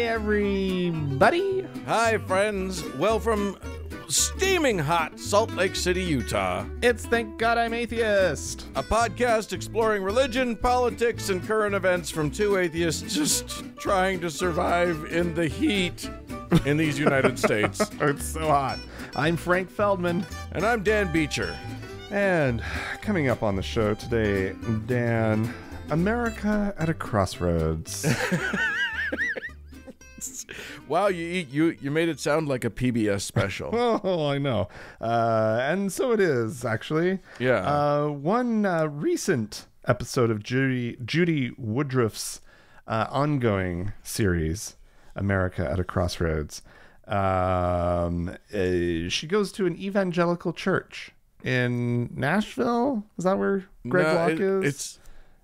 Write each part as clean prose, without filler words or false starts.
everybody. Hi, friends. Well, from steaming hot Salt Lake City, Utah, It's Thank God I'm Atheist. a podcast exploring religion, politics, and current events from two atheists just trying to survive in the heat in these United States. It's so hot. I'm Frank Feldman. And I'm Dan Beecher. And coming up on the show today, Dan, America at a Crossroads. Wow, you made it sound like a PBS special. Oh, I know. And so it is, actually. Yeah. One recent episode of Judy Woodruff's ongoing series, America at a Crossroads. She goes to an evangelical church in Nashville. Is that where Greg Locke is? It's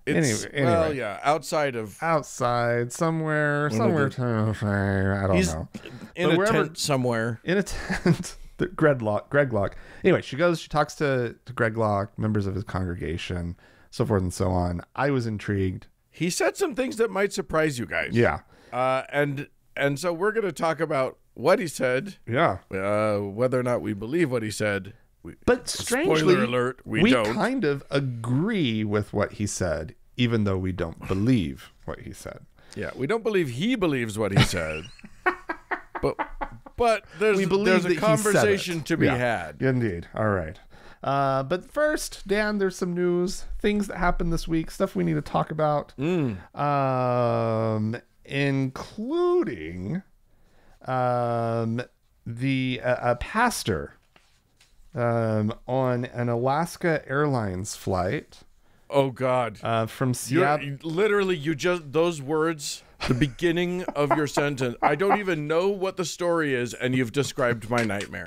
Anyway. Well, yeah, outside somewhere. I don't know. In But a tent somewhere. In a tent. Greg Locke. Anyway, she talks to Greg Locke, members of his congregation, so forth and so on. I was intrigued. He said some things that might surprise you guys. Yeah. And so we're going to talk about what he said. Yeah. Whether or not we believe what he said. But strangely, spoiler alert, we don't. Kind of agree with what he said, even though we don't believe what he said. Yeah, we don't believe he believes what he said. but there's a conversation to be had. Indeed. All right. But first, Dan, there's some news, things that happened this week, stuff we need to talk about, including the pastor on an Alaska Airlines flight. Oh God! From Seattle. You just those words, the beginning of your sentence. I don't even know what the story is, and you've described my nightmare.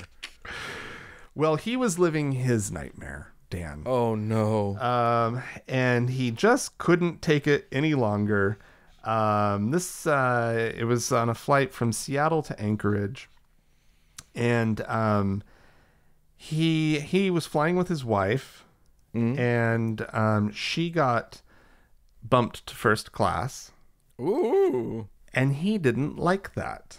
Well, he was living his nightmare, Dan. Oh no! And he just couldn't take it any longer. It was on a flight from Seattle to Anchorage, and he was flying with his wife, and she got bumped to first class. Ooh. And he didn't like that.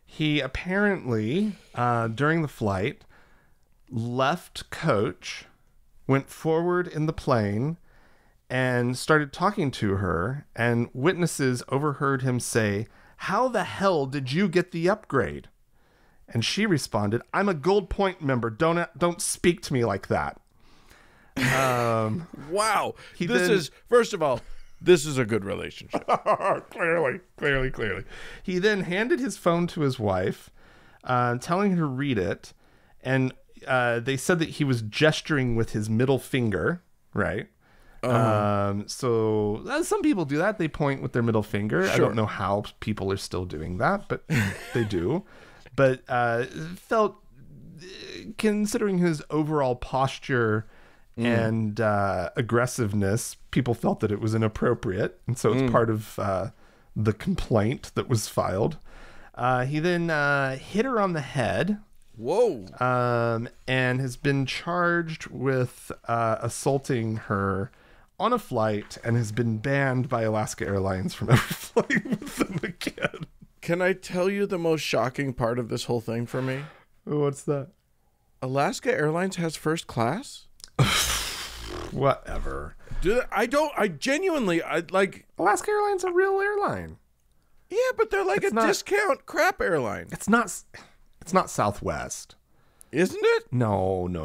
He apparently, during the flight, left coach, went forward in the plane, and started talking to her, and witnesses overheard him say, "How the hell did you get the upgrade?" And she responded, "I'm a Gold Point member. Don't speak to me like that." Wow. First of all, this is a good relationship. Clearly. He then handed his phone to his wife, telling her to read it. And they said that he was gesturing with his middle finger, right? So some people do that. They point with their middle finger. Sure. I don't know how people are still doing that, but they do. But felt, considering his overall posture and aggressiveness, people felt that it was inappropriate. And so it's part of the complaint that was filed. He then hit her on the head. Whoa. And has been charged with assaulting her on a flight and has been banned by Alaska Airlines from ever flying with them again. Can I tell you the most shocking part of this whole thing for me? What's that? Alaska Airlines has first class? Whatever. I genuinely like Alaska Airlines a real airline. Yeah, but they're like discount crap airline. It's not Southwest. Isn't it? No. And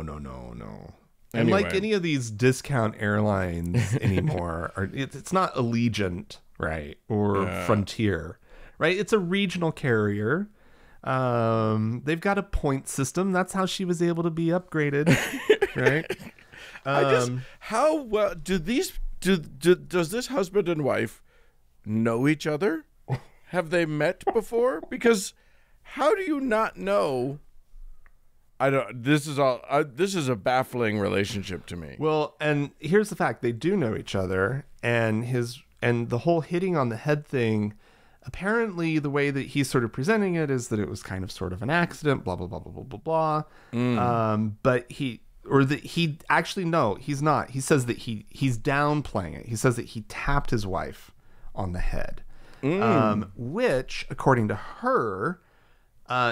Anyway. like any of these discount airlines anymore, it's not Allegiant, right? Or Frontier. Right, it's a regional carrier. They've got a point system. That's how she was able to be upgraded, right? How well does this husband and wife know each other? Have they met before? Because how do you not know? I don't. This is a baffling relationship to me. Well, and here's the fact: they do know each other, and the whole hitting on the head thing. Apparently, the way that he's sort of presenting it is that it was kind of sort of an accident, blah, blah, blah, blah, blah, blah, blah. But he's not. He says that he's downplaying it. He says that he tapped his wife on the head, which, according to her,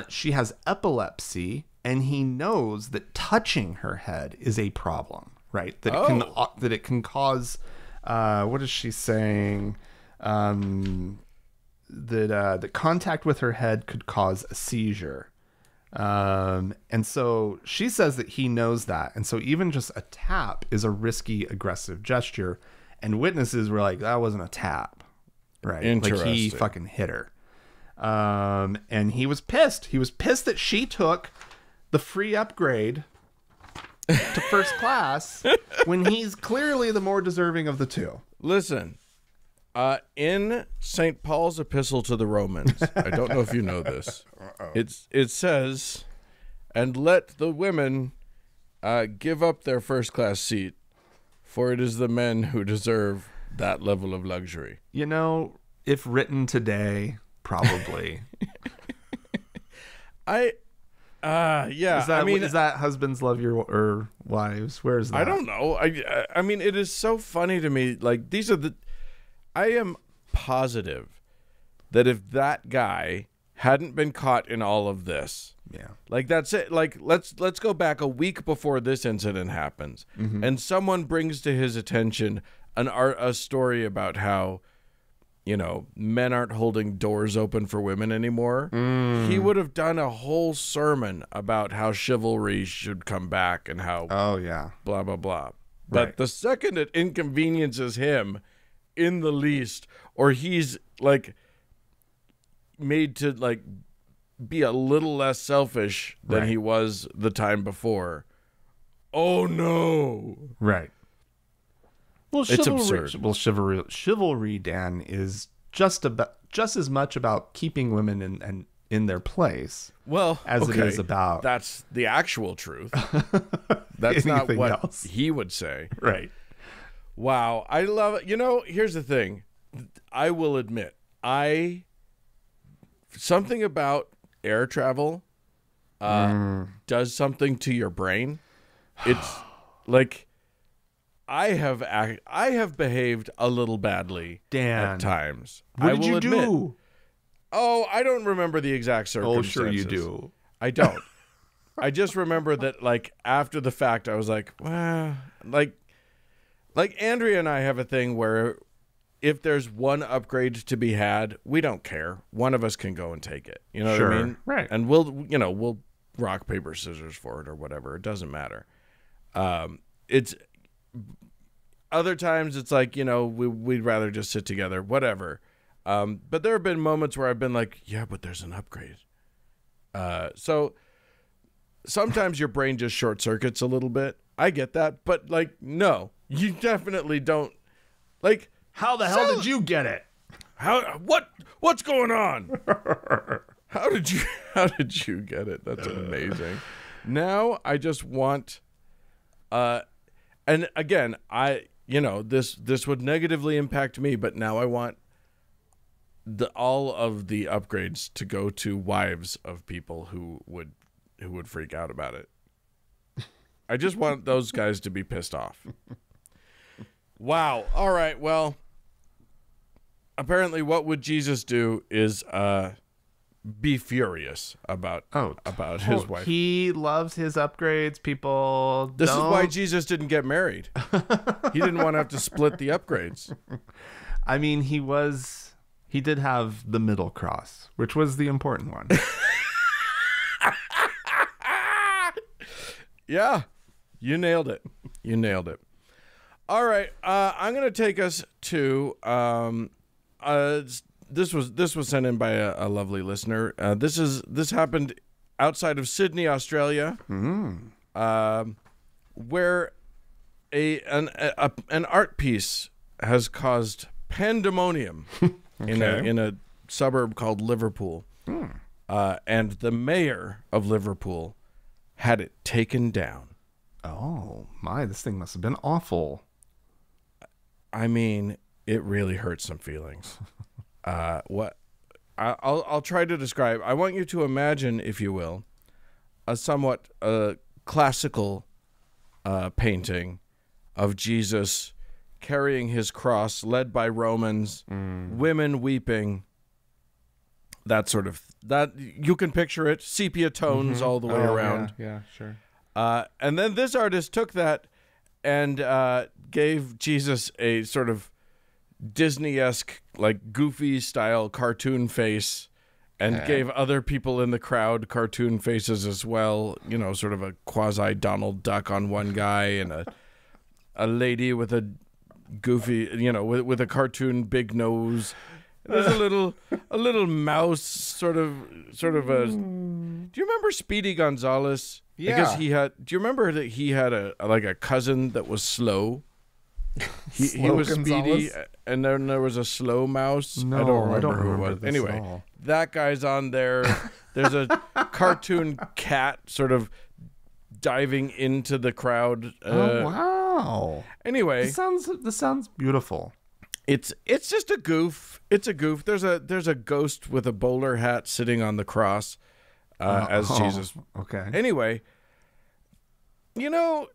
she has epilepsy, and he knows that touching her head is a problem, right? That it can cause, what is she saying? That contact with her head could cause a seizure. And so she says that he knows that. And so even just a tap is a risky, aggressive gesture. And witnesses were like, that wasn't a tap, right? Like he fucking hit her. And he was pissed. He was pissed that she took the free upgrade to first class when he's clearly the more deserving of the two. Listen, in St. Paul's epistle to the Romans, I don't know if you know this, it says, and let the women give up their first class seat, for it is the men who deserve that level of luxury. You know, if written today, probably. Yeah. Is that husbands love your or wives? Where is that? I don't know. I mean, it is so funny to me. Like, I am positive that if that guy hadn't been caught in all of this, like that's it. Like, let's go back a week before this incident happens, and someone brings to his attention a story about how, you know, men aren't holding doors open for women anymore. He would have done a whole sermon about how chivalry should come back and how blah, blah, blah. But the second it inconveniences him in the least, or he's like made to like be a little less selfish than he was the time before. Oh no. Right. Well, it's absurd. Well, chivalry, Dan, is just as much about keeping women in their place, as it is about. That's the actual truth. That's not what else he would say. Right. Wow, I love it. You know, here's the thing. I will admit, something about air travel does something to your brain. It's like. I have behaved a little badly, Dan, at times. What did you do? Oh, I don't remember the exact circumstances. Oh, sure you do. I don't. I just remember that, like, after the fact, I was like, well, like Andrea and I have a thing where if there's one upgrade to be had, we don't care. One of us can go and take it. You know what I mean? Right. And we'll rock, paper, scissors for it or whatever. It doesn't matter. It's other times it's like, you know, we'd rather just sit together, whatever. But there have been moments where I've been like, yeah, but there's an upgrade. So sometimes your brain just short circuits a little bit. I get that, but like, no, you definitely don't. Like, how the hell did you get it? What's going on? How did you get it? That's amazing. Now I just want, and again, this would negatively impact me, but now I want all of the upgrades to go to wives of people who would freak out about it. I just want those guys to be pissed off. Wow. All right. Well, apparently what would Jesus do is be furious about his wife. He loves his upgrades. People This is why Jesus didn't get married. He didn't want to have to split the upgrades. I mean, he did have the middle cross, which was the important one. Yeah. You nailed it. All right. I'm going to take us to this was sent in by a lovely listener. This happened outside of Sydney, Australia, where an art piece has caused pandemonium in a suburb called Liverpool, and the mayor of Liverpool had it taken down. Oh my! This thing must have been awful. I mean, it really hurts some feelings. I'll try to describe. I want you to imagine, if you will, a somewhat classical painting of Jesus carrying his cross, led by Romans, women weeping. That sort of that you can picture it, sepia tones all the way around. Yeah, sure. And then this artist took that and gave Jesus a sort of Disney-esque, like goofy style cartoon face, and gave other people in the crowd cartoon faces as well. You know, sort of a quasi Donald Duck on one guy, and a lady with a goofy, you know, with a cartoon big nose. There's a little mouse, sort of a. Do you remember Speedy Gonzales? Yeah. Because he had. Do you remember that he had a cousin that was slow? He was Speedy, and then there was a slow mouse. No, I don't remember who it was. this Anyway, at all. that guy's on there. There's a cartoon cat sort of diving into the crowd. Oh wow! Anyway, this sounds beautiful. It's just a goof. It's a goof. There's a ghost with a bowler hat sitting on the cross as Jesus. Okay. Anyway, here's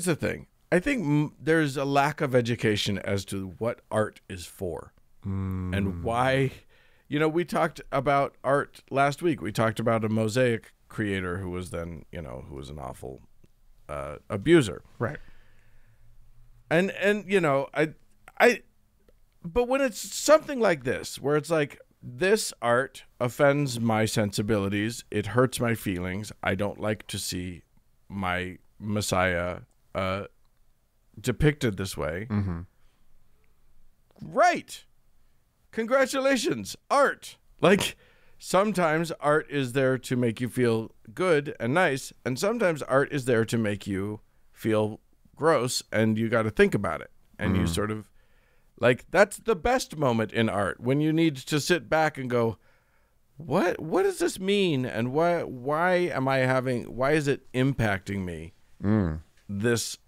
the thing. I think there's a lack of education as to what art is for and why. You know, we talked about art last week. We talked about a mosaic creator who was then, who was an awful abuser. Right. And but when it's something like this, where it's like, this art offends my sensibilities, it hurts my feelings, I don't like to see my Messiah depicted this way. Mm-hmm. Right. Congratulations, art. Like, sometimes art is there to make you feel good and nice, and sometimes art is there to make you feel gross, and you got to think about it. And you sort of, like, that's the best moment in art, when you need to sit back and go, what does this mean? And why is it impacting me this,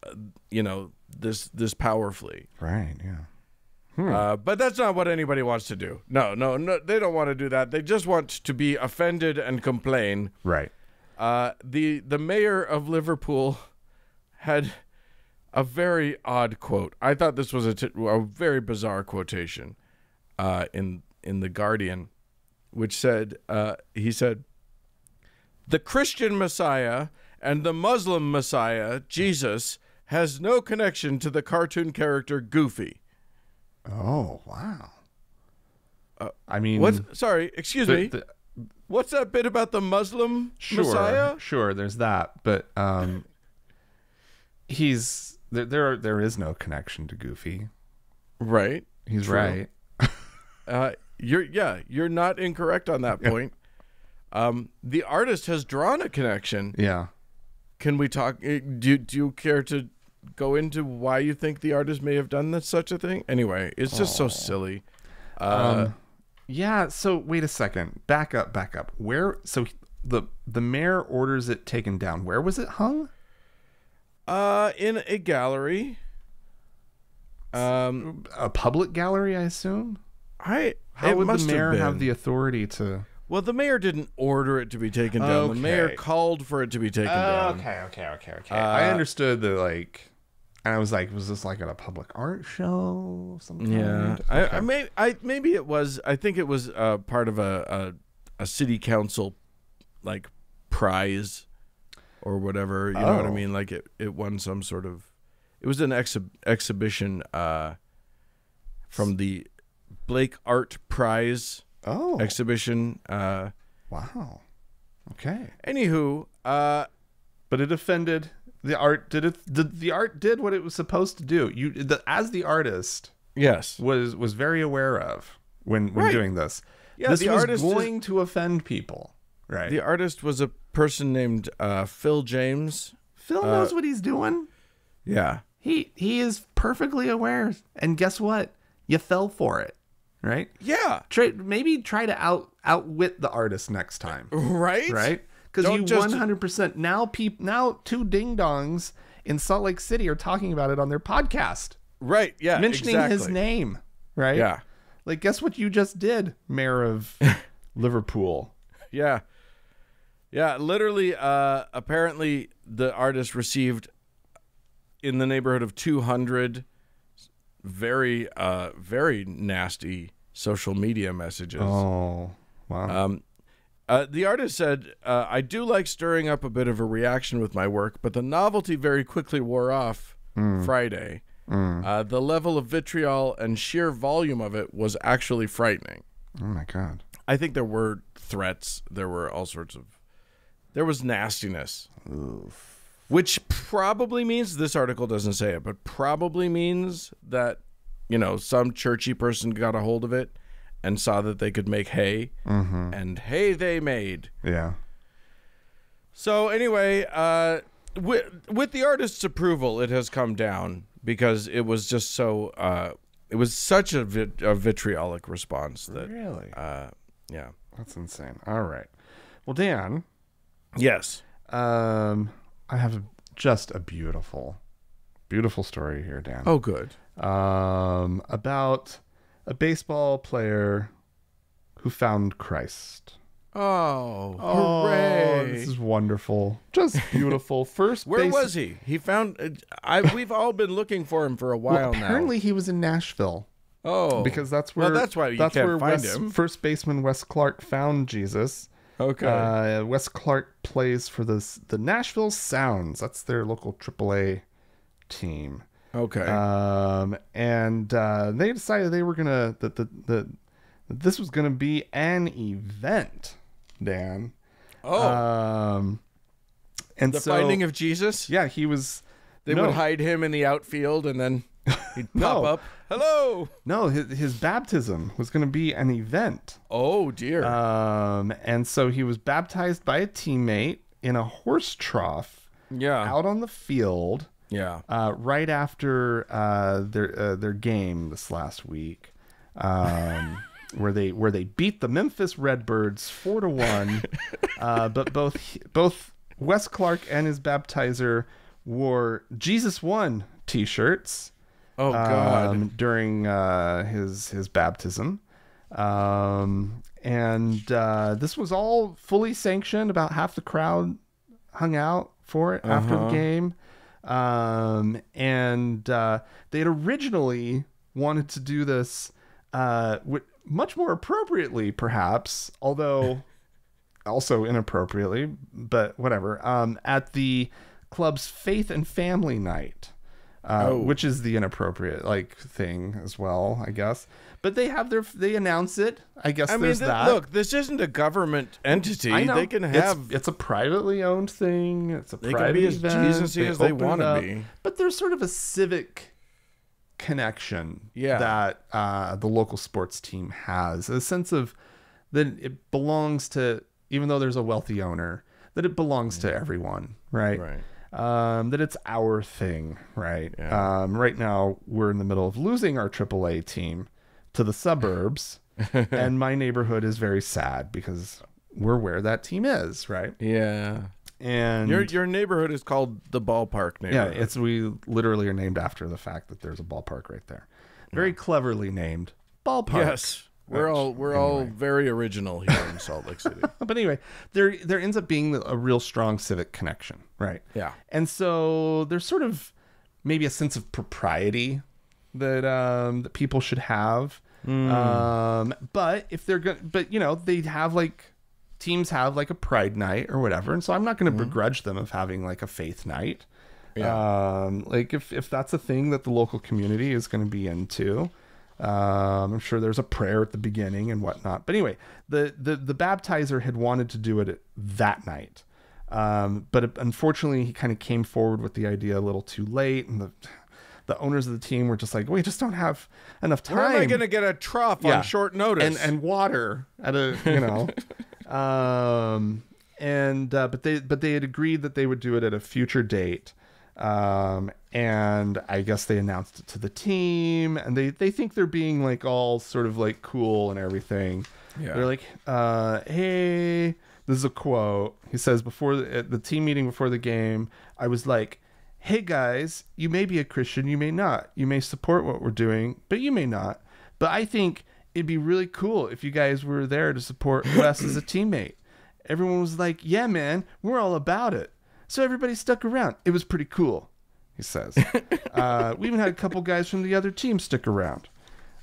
this powerfully? Right, yeah. But that's not what anybody wants to do. No, they don't want to do that. They just want to be offended and complain. Right. The mayor of Liverpool had a very odd quote. I thought this was a very bizarre quotation in The Guardian, which said, he said, "The Christian Messiah and the Muslim Messiah, Jesus, has no connection to the cartoon character Goofy." Oh, wow. I mean... Excuse me. What's that bit about the Muslim Messiah? Sure, there's that. But there is no connection to Goofy. Right. He's True. right. You're not incorrect on that point. The artist has drawn a connection. Yeah. Can we talk? Do you care to go into why you think the artist may have done such a thing? Anyway, it's just so silly. Yeah. So wait a second. Back up. Where? So the mayor orders it taken down. Where was it hung? In a gallery. A public gallery, I assume. How would the mayor have the authority to? Well, the mayor didn't order it to be taken down. Okay. The mayor called for it to be taken down. Okay. I understood the like. And I was like, was this like at a public art show? Of some kind? Yeah. Okay. Maybe it was. I think it was part of a city council like prize or whatever. You know what I mean? Like it won some sort of. It was an exhibition from the Blake Art Prize exhibition. Wow. Okay. Anywho, but it offended the art. The art did what it was supposed to do. As the artist, yes, was very aware of when doing this. Yeah, this the was artist going to offend people. Right. The artist was a person named Phil James. Phil knows what he's doing. Yeah. He is perfectly aware. And guess what? You fell for it. Right? Yeah. Maybe try to outwit the artist next time. Right? Right? Because you 100% now two ding-dongs in Salt Lake City are talking about it on their podcast. Right, yeah, mentioning his name. Right? Yeah. Like, guess what you just did, Mayor of Liverpool? Yeah. Yeah, literally, apparently the artist received in the neighborhood of 200 very very nasty social media messages. Oh, wow. The artist said, I do like stirring up a bit of a reaction with my work, but the novelty very quickly wore off Friday. The level of vitriol and sheer volume of it was actually frightening. Oh, my God. I think there were threats. There were all sorts of... There was nastiness. Oof. Which probably means, this article doesn't say it, but probably means that, you know, some churchy person got a hold of it and saw that they could make hay, and hay they made. Yeah. So anyway, with the artist's approval, it has come down because it was just so... it was such a vitriolic response that... Really? Yeah. That's insane. All right. Well, Dan... Yes. I have just a beautiful story here, Dan. Oh, good. About a baseball player who found Christ. Oh, hooray. This is wonderful. Just beautiful. First Where was he? He found... we've all been looking for him for a while now. Apparently he was in Nashville. Oh. Because that's where... Well, that's why you can't find him. First baseman Wes Clark found Jesus. Okay. Wes Clark plays for the Nashville Sounds. That's their local AAA team. Okay. And they decided they were gonna that this was gonna be an event, Dan. Oh. And the so, finding of Jesus? Yeah, he was. They would hide him in the outfield, and then he'd pop up. Hello. No, his baptism was going to be an event. Oh dear. And so he was baptized by a teammate in a horse trough. Yeah. Out on the field. Yeah. Right after their game this last week, where they beat the Memphis Redbirds 4-1. But both Wes Clark and his baptizer wore Jesus Won t-shirts. Oh God! During his baptism, and this was all fully sanctioned. About half the crowd hung out for it after the game, and they had originally wanted to do this much more appropriately, perhaps, although also inappropriately, but whatever. At the club's Faith and Family Night. Which is the inappropriate thing as well, I guess. But they announce it. I guess there's that. Look, this isn't a government entity. I know. They can have. It's a privately owned thing. It's a private They can be as event. Jesus-y as they want to be. But there's sort of a civic connection that the local sports team has. A sense of that it belongs to, even though there's a wealthy owner, that it belongs to everyone, right? Right. That it's our thing, right? Yeah. Right now, we're in the middle of losing our AAA team to the suburbs, and my neighborhood is very sad because we're where that team is, right? Yeah. And your neighborhood is called the ballpark neighborhood. Yeah, we literally are named after the fact that there's a ballpark right there. Very cleverly named ballpark. Yes. We're all very original here in Salt Lake City. But anyway, there ends up being a real strong civic connection, right? Yeah. And so there's sort of maybe a sense of propriety that people should have. But if they're going, but they have teams have a pride night or whatever, and so I'm not going to begrudge them of having a faith night. Yeah. If that's a thing that the local community is going to be into. I'm sure there's a prayer at the beginning and whatnot. But anyway, the baptizer had wanted to do it that night. But unfortunately, he kind of came forward with the idea a little too late. And the owners of the team were just like, we just don't have enough time. Where am I going to get a trough on short notice? And water at a, but they had agreed that they would do it at a future date. And I guess they announced it to the team, and they think they're being all sort of cool and everything. Yeah. They're like, hey, this is a quote. He says, at the team meeting before the game, I was like, hey guys, you may be a Christian, you may not. You may support what we're doing, but you may not. But I think it'd be really cool if you guys were there to support Wes as a teammate. Everyone was like, yeah, man, we're all about it. So everybody stuck around. It was pretty cool. he says. We even had a couple guys from the other team stick around.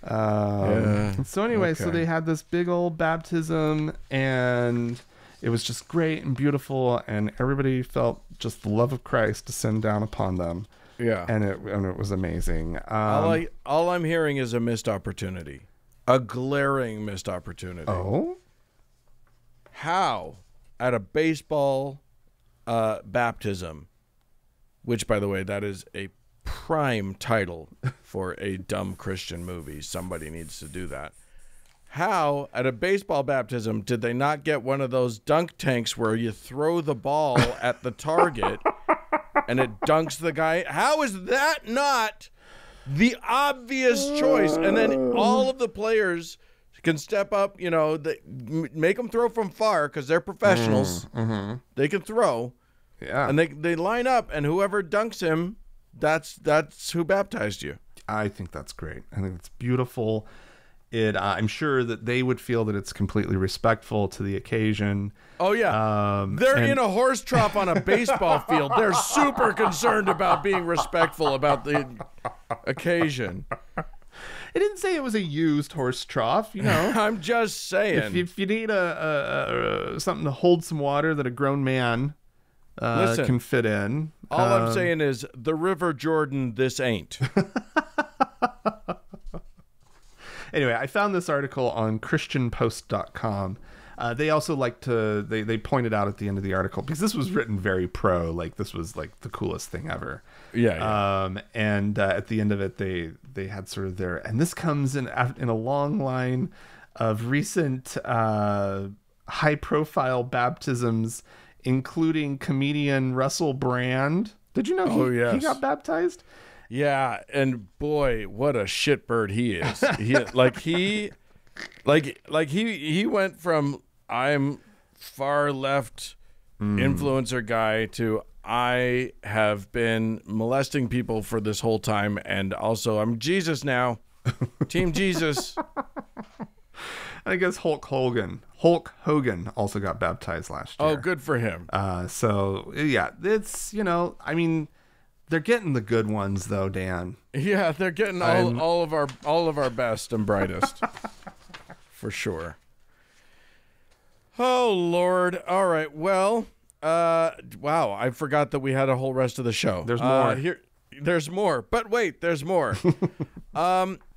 So anyway, so they had this big old baptism, and it was just great and beautiful, and everybody felt just the love of Christ descend down upon them. Yeah. And it was amazing. All I'm hearing is a missed opportunity. A glaring missed opportunity. Oh? How, at a baseball baptism, which, by the way, that is a prime title for a dumb Christian movie. Somebody needs to do that. How, at a baseball baptism, did they not get one of those dunk tanks where you throw the ball at the target and it dunks the guy? How is that not the obvious choice? And then all of the players can step up, make them throw from far because they're professionals. Mm-hmm. They can throw. Yeah. And they line up, and whoever dunks him, that's who baptized you. I think that's great. I think it's beautiful. I'm sure that they would feel that it's completely respectful to the occasion. Oh, yeah. They're in a horse trough on a baseball field. They're super concerned about being respectful about the occasion. It didn't say it was a used horse trough, I'm just saying. If you need a something to hold some water that a grown man can fit in. All I'm saying is the River Jordan, this ain't. Anyway, I found this article on christianpost.com. They also they pointed out at the end of the article, because this was written very pro, like this was like the coolest thing ever. Yeah. And at the end of it, they had sort of and this comes in a long line of recent high profile baptisms, including comedian Russell Brand. Did you know he got baptized? Yeah, and boy, what a shitbird he is. He went from I'm far left influencer guy to I have been molesting people for this whole time, and also I'm Jesus now. Team Jesus. I guess Hulk Hogan also got baptized last year. Oh, good for him. So yeah, it's I mean, they're getting the good ones though, Dan. Yeah, they're getting all of our best and brightest. For sure. Oh Lord. All right. Well, wow, I forgot that we had a whole rest of the show. There's more. There's more. But wait, there's more.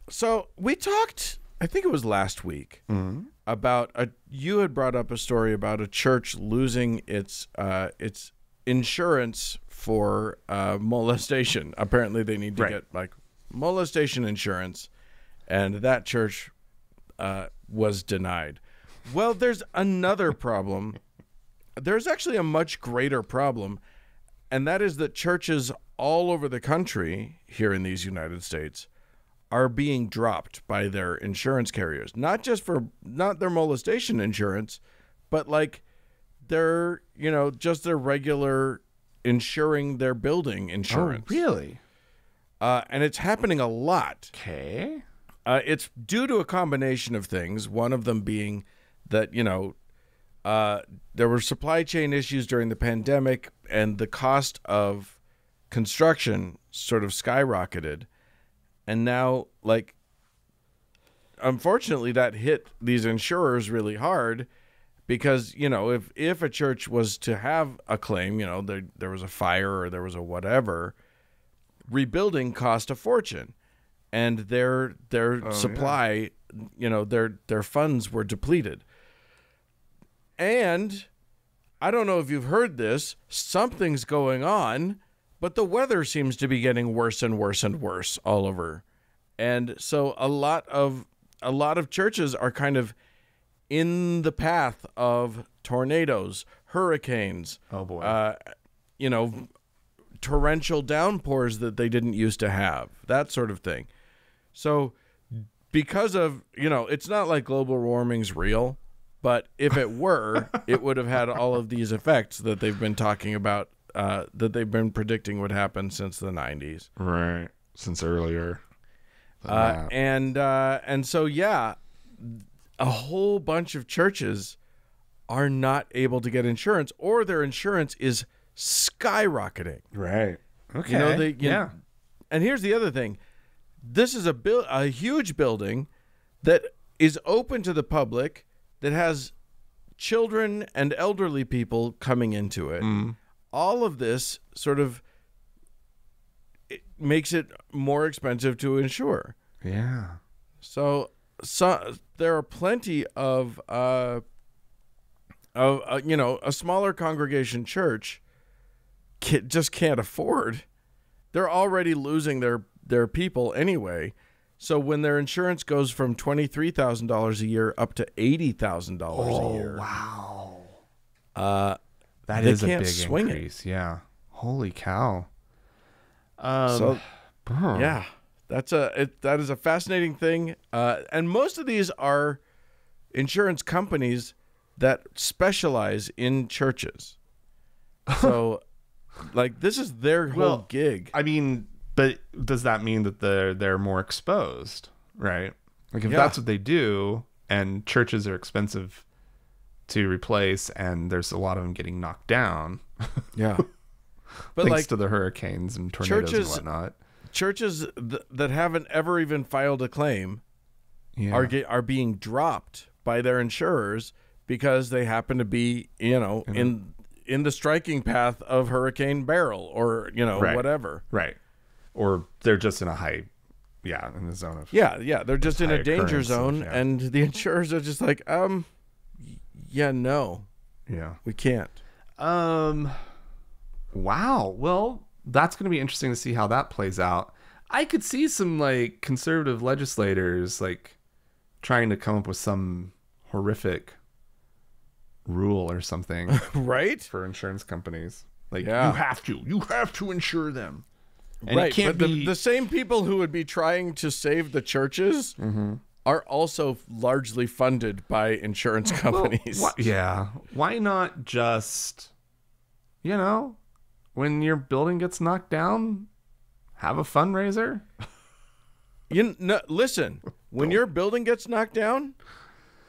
So we talked, I think it was last week, about you had brought up a story about a church losing its insurance for molestation. Apparently they need to get molestation insurance, and that church was denied. Well, there's another problem. There's actually a much greater problem, and that is that churches all over the country here in these United States are being dropped by their insurance carriers. Not their molestation insurance, but their, just their regular insuring their building insurance. Oh, really? And it's happening a lot. Okay. It's due to a combination of things. One of them being that, there were supply chain issues during the pandemic, and the cost of construction sort of skyrocketed. And now, unfortunately, that hit these insurers really hard because, if a church was to have a claim, there was a fire or there was a whatever, rebuilding cost a fortune. And their supply, their funds were depleted. And I don't know if you've heard this, something's going on, but the weather seems to be getting worse and worse and worse all over. And so a lot of churches are kind of in the path of tornadoes, hurricanes. Oh boy. Torrential downpours that they didn't used to have, that sort of thing. So because of, it's not like global warming's real, but if it were, it would have had all of these effects that they've been talking about, that they've been predicting would happen since the 90s. Right. Since earlier. And so, yeah, a whole bunch of churches are not able to get insurance, or their insurance is skyrocketing. Right. Okay. You know, yeah. And here's the other thing. This is a huge building that is open to the public, that has children and elderly people coming into it. All of this sort of it makes it more expensive to insure. Yeah. So there are plenty of a smaller congregation church just can't afford. They're already losing their people anyway. So when their insurance goes from $23,000 a year up to $80,000 a year, wow, that is a big increase. Yeah, holy cow. Yeah, that is a fascinating thing. And most of these are insurance companies that specialize in churches. So, like, this is their whole gig. I mean, but does that mean that they're more exposed, right? Like, if that's what they do, and churches are expensive to replace, and there's a lot of them getting knocked down. Yeah. But thanks to the hurricanes and tornadoes and whatnot. Churches that haven't ever even filed a claim are being dropped by their insurers because they happen to be, in the striking path of Hurricane Beryl or, whatever. Right. Or they're just in a in the zone of... Yeah. They're just in a danger zone, and the insurers are just like, no. Yeah. We can't. Wow. Well, that's going to be interesting to see how that plays out. I could see some, like, conservative legislators, like, trying to come up with some horrific rule or something. Right? For insurance companies. Like, you have to insure them. And right, it can't but be... the same people who would be trying to save the churches are also largely funded by insurance companies. Why not just, when your building gets knocked down, have a fundraiser? Listen, when your building gets knocked down,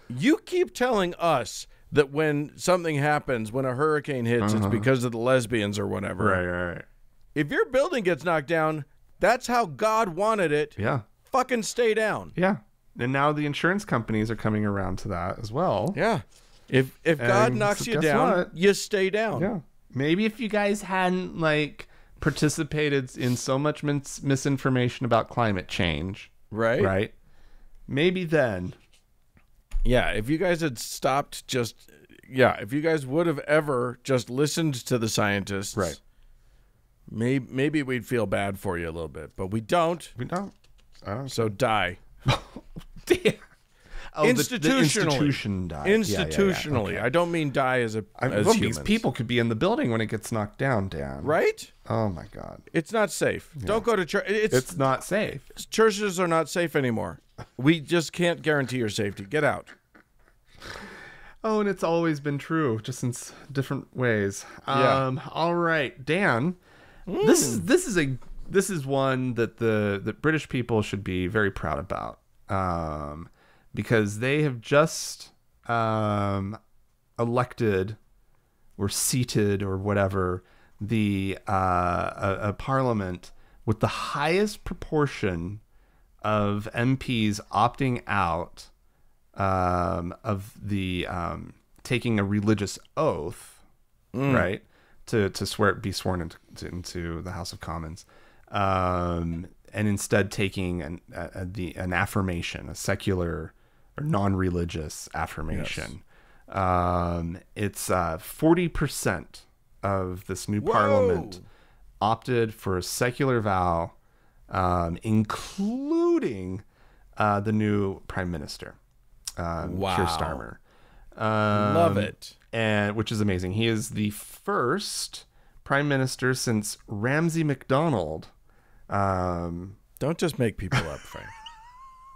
you keep telling us that when something happens, when a hurricane hits, it's because of the lesbians or whatever. Right. If your building gets knocked down, that's how God wanted it. Yeah. Fucking stay down. Yeah. And now the insurance companies are coming around to that as well. Yeah. If God knocks you down, you stay down. Yeah. Maybe if you guys hadn't, like, participated in so much misinformation about climate change. Right? Maybe then. Yeah. If you guys had stopped if you guys would have ever just listened to the scientists. Right. Maybe we'd feel bad for you a little bit, but we don't. So die. Damn. Institutionally. The institution died. Institutionally. Okay. I don't mean die as humans. These people could be in the building when it gets knocked down, Dan. Right? Oh, my God. It's not safe. Yeah. Don't go to church. It's not safe. Churches are not safe anymore. We just can't guarantee your safety. Get out. Oh, and it's always been true, just in different ways. All right, Dan. This is one that the British people should be very proud about, because they have just elected or seated or whatever a parliament with the highest proportion of MPs opting out of the taking a religious oath, right? To be sworn into the House of Commons, and instead taking an affirmation, a secular or non-religious affirmation. Yes. It's 40% of this new parliament opted for a secular vow, including the new prime minister, Keir Starmer. Love it. And which is amazing. He is the first prime minister since Ramsay MacDonald. Don't just make people up, Frank.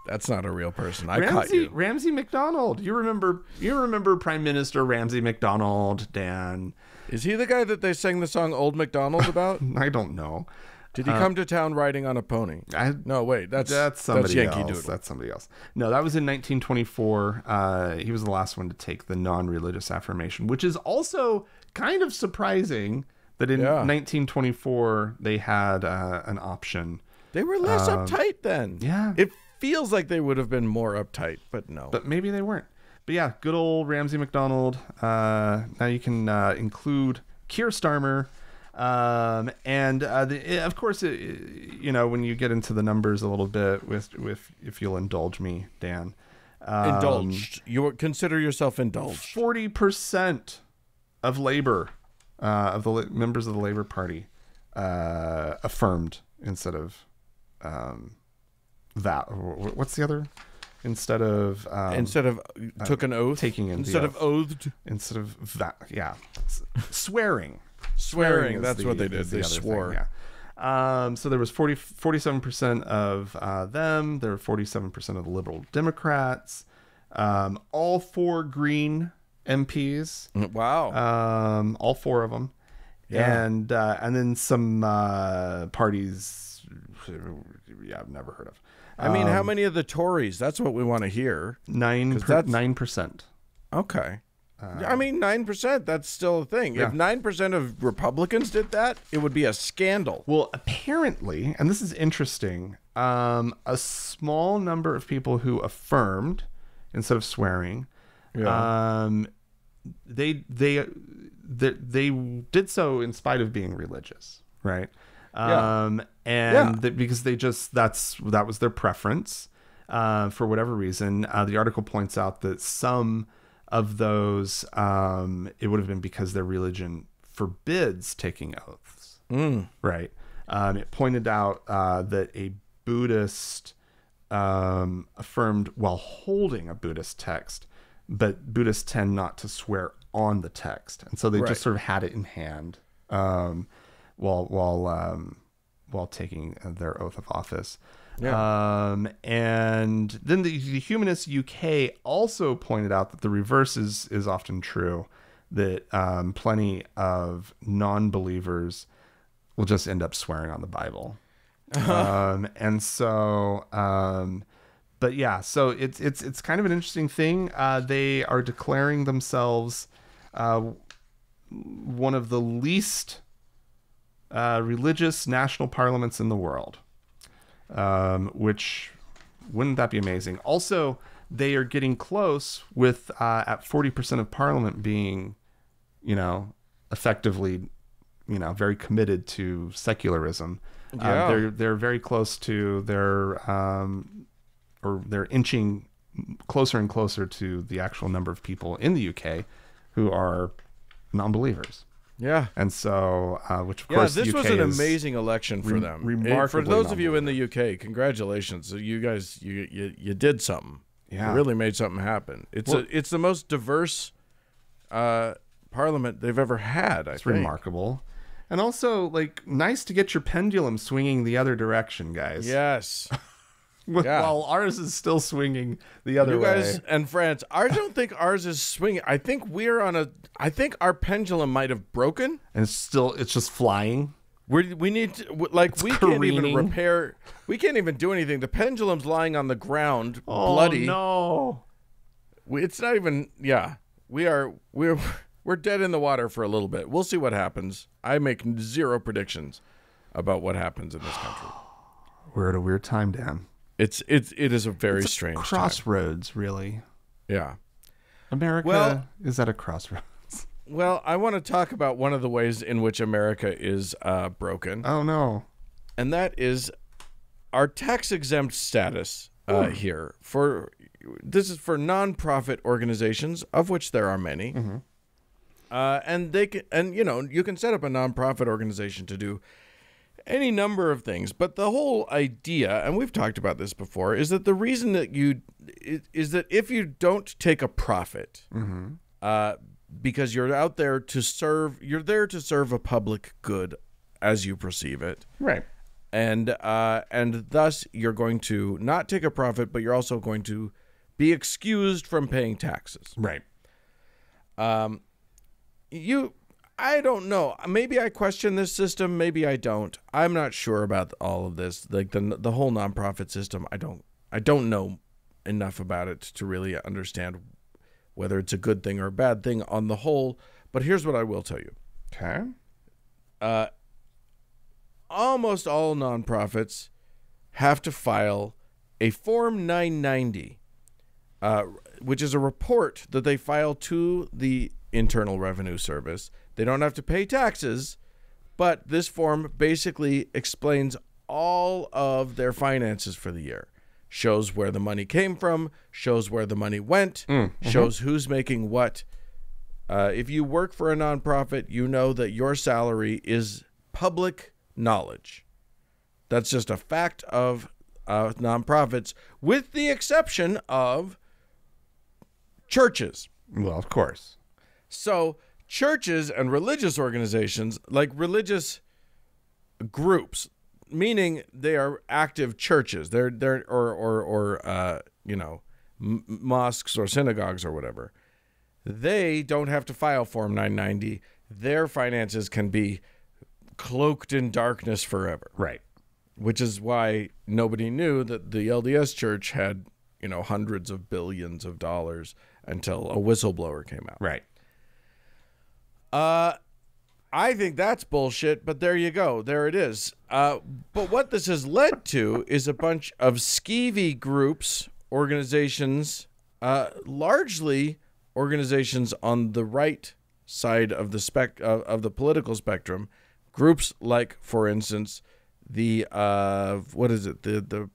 That's not a real person. Caught you. Ramsay MacDonald. You remember Prime Minister Ramsay MacDonald, Dan? Is he the guy that they sang the song Old MacDonald about? I don't know. Did he come to town riding on a pony? No, wait. That's somebody Yankee else. Doodle. That's somebody else. No, that was in 1924. He was the last one to take the non-religious affirmation, which is also kind of surprising that in 1924 they had an option. They were less uptight then. Yeah. It feels like they would have been more uptight, but no. But maybe they weren't. But yeah, good old Ramsay MacDonald. Now you can include Keir Starmer. Of course, when you get into the numbers a little bit, if you'll indulge me, Dan. Indulged. You consider yourself indulged. 40% of Labor, of the members of the Labor Party, affirmed instead of that. What's the other? Instead of took an oath, taking in instead of oathed, instead of that, swearing. Swearing. That's what they did. They swore. Thing, yeah. So there was 47% of them. There were 47% of the Liberal Democrats. All 4 Green MPs. Wow. All 4 of them. Yeah. And then some parties. I've never heard of. I mean, how many of the Tories? That's what we want to hear. 9%. Okay. I mean, 9%, that's still a thing. Yeah. If 9% of Republicans did that, it would be a scandal. Well, apparently, and this is interesting, a small number of people who affirmed instead of swearing, they did so in spite of being religious, right? Because that was their preference for whatever reason. The article points out that some of those, it would have been because their religion forbids taking oaths, right? It pointed out that a Buddhist affirmed while holding a Buddhist text, but Buddhists tend not to swear on the text, and so they just sort of had it in hand while taking their oath of office. And then the Humanist UK also pointed out that the reverse is often true, that plenty of non-believers will just end up swearing on the Bible. But yeah, so it's kind of an interesting thing. They are declaring themselves one of the least religious national parliaments in the world. Which, wouldn't that be amazing? Also, they are getting close with at 40% of Parliament being, effectively, very committed to secularism. They're very close to they're inching closer and closer to the actual number of people in the UK who are non-believers. Yeah. And so, which of course, this UK was an amazing election for them. Remarkably for those of you in the UK, congratulations. You guys, you did something. Yeah. You really made something happen. It's the most diverse parliament they've ever had, I think. It's remarkable. And also, nice to get your pendulum swinging the other direction, guys. Yes. While ours is still swinging the other way. You guys and France, I don't think ours is swinging. I think I think our pendulum might have broken. And it's just flying. We need to, we can't even repair. We can't even do anything. The pendulum's lying on the ground, bloody. Oh, no. It's not even, we're dead in the water for a little bit. We'll see what happens. I make zero predictions about what happens in this country. We're at a weird time, Dan. It is a very strange crossroads, time. Really. Yeah. America is at a crossroads. Well, I want to talk about one of the ways in which America is broken. Oh, no. And that is our tax-exempt status here. This is for nonprofit organizations, of which there are many. Mm-hmm. And you can set up a nonprofit organization to do any number of things, but the whole idea, and we've talked about this before, is that the reason that is that if you don't take a profit, because you're out there to serve, you're there to serve a public good as you perceive it, right? And thus you're going to not take a profit, but you're also going to be excused from paying taxes, right? I don't know. Maybe I question this system. Maybe I don't. I'm not sure about all of this. Like the whole nonprofit system. I don't know enough about it to really understand whether it's a good thing or a bad thing on the whole. But here's what I will tell you. Okay. almost all nonprofits have to file a Form 990, which is a report that they file to the Internal Revenue Service. They don't have to pay taxes, but this form basically explains all of their finances for the year. Shows where the money came from, shows where the money went, shows who's making what. If you work for a nonprofit, you know that your salary is public knowledge. That's just a fact of nonprofits, with the exception of churches. Well, of course. So churches and religious organizations, like religious groups, meaning they are active churches, mosques or synagogues or whatever, they don't have to file Form 990. Their finances can be cloaked in darkness forever. Right. Which is why nobody knew that the LDS Church had, hundreds of billions of dollars until a whistleblower came out. Right. I think that's bullshit, but there you go. There it is. But what this has led to is a bunch of skeevy groups, organizations, largely organizations on the right side of the of the political spectrum, groups like, for instance, the the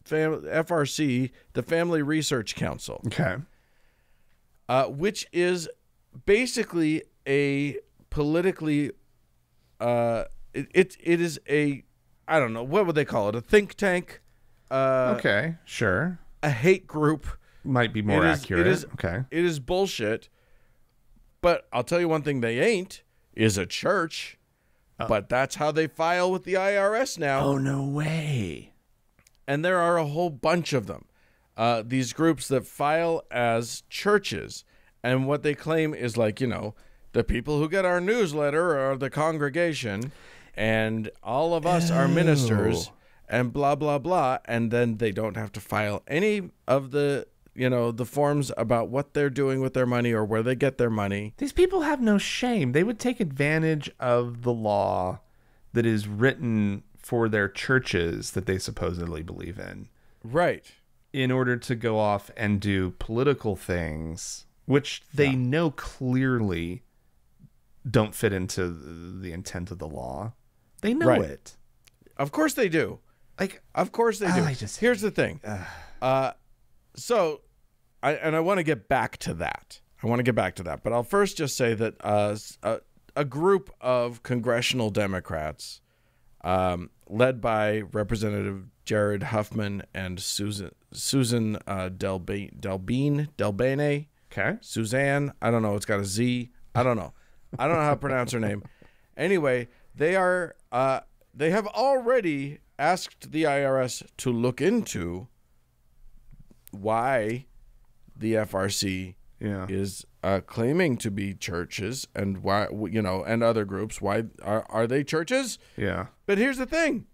FRC, the Family Research Council. Okay. Which is basically a politically it is a, I don't know, what would they call it, a think tank, Okay, sure. a hate group. Might be more accurate. Okay. It is bullshit. But I'll tell you one thing they ain't is a church. But that's how they file with the IRS now. Oh, no way. And there are a whole bunch of them. These groups that file as churches. And what they claim is the people who get our newsletter are the congregation. And all of us are ministers. And blah, blah, blah. And then they don't have to file any of the forms about what they're doing with their money or where they get their money. These people have no shame. They would take advantage of the law that is written for their churches that they supposedly believe in. Right. In order to go off and do political things, which they know clearly don't fit into the intent of the law. They know it. Of course they do. Of course they do. Here's the thing. So, I want to get back to that. But I'll first just say that a group of congressional Democrats, led by Representative Jared Huffman and Susan Delbene. Okay. Suzanne. I don't know. It's got a Z. I don't know how to pronounce her name. Anyway, they have already asked the IRS to look into why the FRC is claiming to be churches, and why, and other groups. Why are they churches? Yeah. But here's the thing.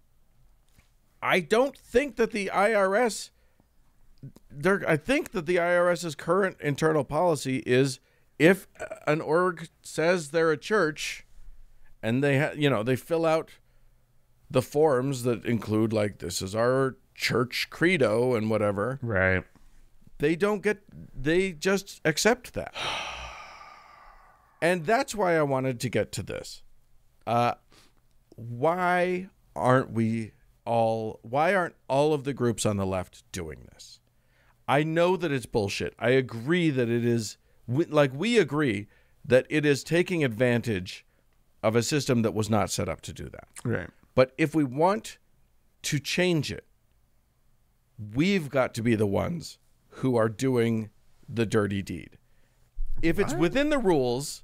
I don't think that the IRS. I think that the IRS's current internal policy is, if an org says they're a church, and they fill out the forms that include this is our church credo and whatever. Right. They just accept that. And that's why I wanted to get to this. Why aren't all of the groups on the left doing this? I know that it's bullshit. I agree that it is, we agree that it is taking advantage of a system that was not set up to do that. Right. But if we want to change it, we've got to be the ones who are doing the dirty deed. If it's within the rules,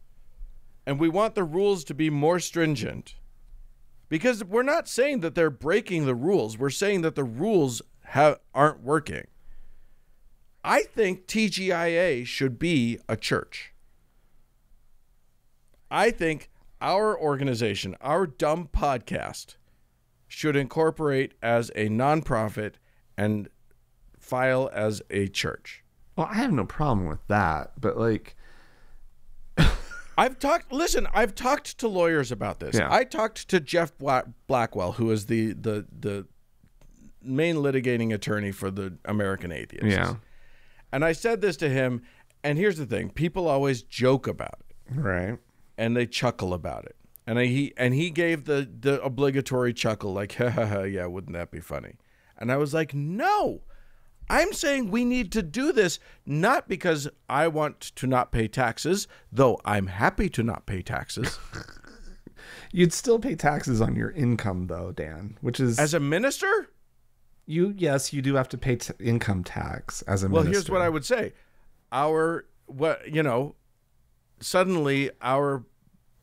and we want the rules to be more stringent, because we're not saying that they're breaking the rules. We're saying that the rules aren't working. I think TGIA should be a church. I think our organization, our dumb podcast, should incorporate as a nonprofit and file as a church. Well, I have no problem with that, but I've talked to lawyers about this. Yeah. I talked to Jeff Blackwell, who is the main litigating attorney for the American Atheists. Yeah. And I said this to him, and here's the thing. People always joke about it. Right. And they chuckle about it. And he gave the obligatory chuckle, like, ha ha ha, yeah, wouldn't that be funny? And I was like, no. I'm saying we need to do this, not because I want to not pay taxes, though I'm happy to not pay taxes. You'd still pay taxes on your income, though, Dan, which is... As a minister? Yes, you do have to pay income tax as a minister. Well, here's what I would say. Suddenly our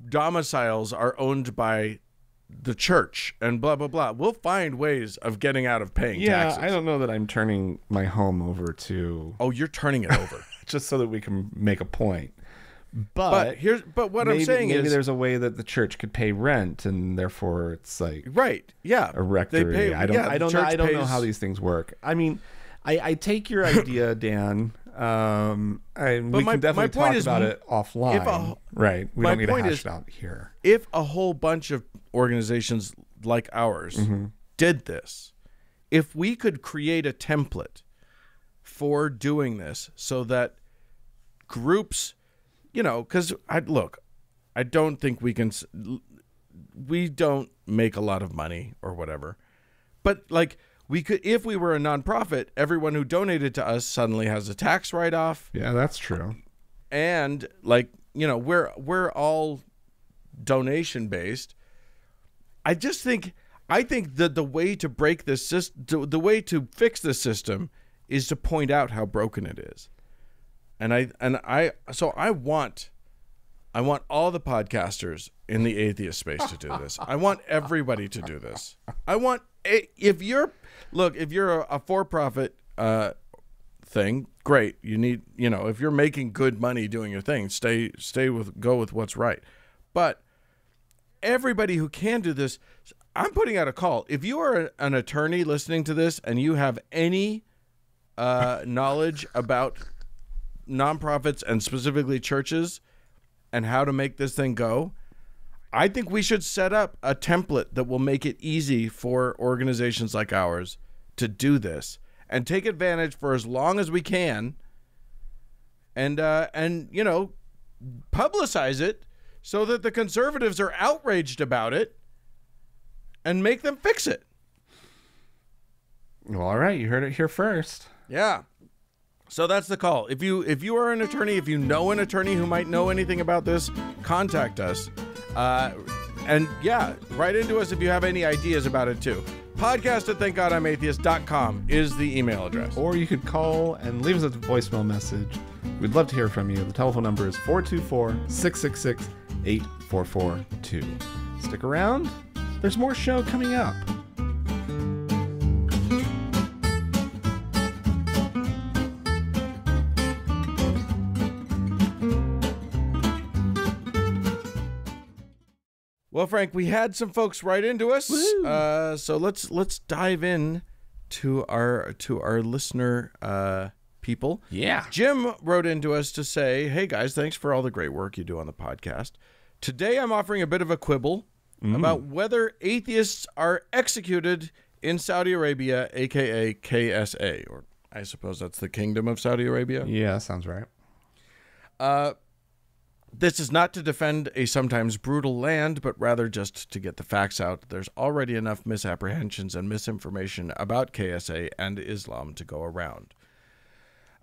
domiciles are owned by the church and blah, blah, blah. We'll find ways of getting out of paying taxes. I don't know that I'm turning my home over to... Oh, you're turning it over. Just so that we can make a point. But what I'm saying is... Maybe there's a way that the church could pay rent, and therefore it's like... Right, yeah. A rectory. I don't know how these things work. I mean, I take your idea, Dan. We can definitely talk about it offline. Right. We don't need to hash it out here. If a whole bunch of organizations like ours did this, if we could create a template for doing this so that groups, because I don't think we don't make a lot of money or whatever, but like, we could, if we were a nonprofit, everyone who donated to us suddenly has a tax write-off. Yeah, that's true. And we're all donation based. I think that the way to break this system, the way to fix this system, is to point out how broken it is. I want all the podcasters in the atheist space to do this. I want everybody to do this. If you're a for-profit thing, great. You need, if you're making good money doing your thing, go with what's right. But everybody who can do this, I'm putting out a call. If you are an attorney listening to this and you have any knowledge about nonprofits and specifically churches and how to make this thing go, I think we should set up a template that will make it easy for organizations like ours to do this and take advantage for as long as we can, and publicize it so that the conservatives are outraged about it and make them fix it. Well, all right, you heard it here first. Yeah. So that's the call. If you are an attorney, if you know an attorney who might know anything about this, contact us. And yeah, write into us if you have any ideas about it too. podcast@thankgodimatheist.com is the email address. Or you could call and leave us a voicemail message. We'd love to hear from you. The telephone number is 424-666-8442. Stick around. There's more show coming up. Well, Frank, we had some folks write into us, so let's dive in to our listener people. Yeah. Jim wrote into us to say, "Hey guys, thanks for all the great work you do on the podcast. Today I'm offering a bit of a quibble about whether atheists are executed in Saudi Arabia, aka KSA, or I suppose that's the Kingdom of Saudi Arabia." Yeah, sounds right. This is not to defend a sometimes brutal land, but rather just to get the facts out. There's already enough misapprehensions and misinformation about KSA and Islam to go around.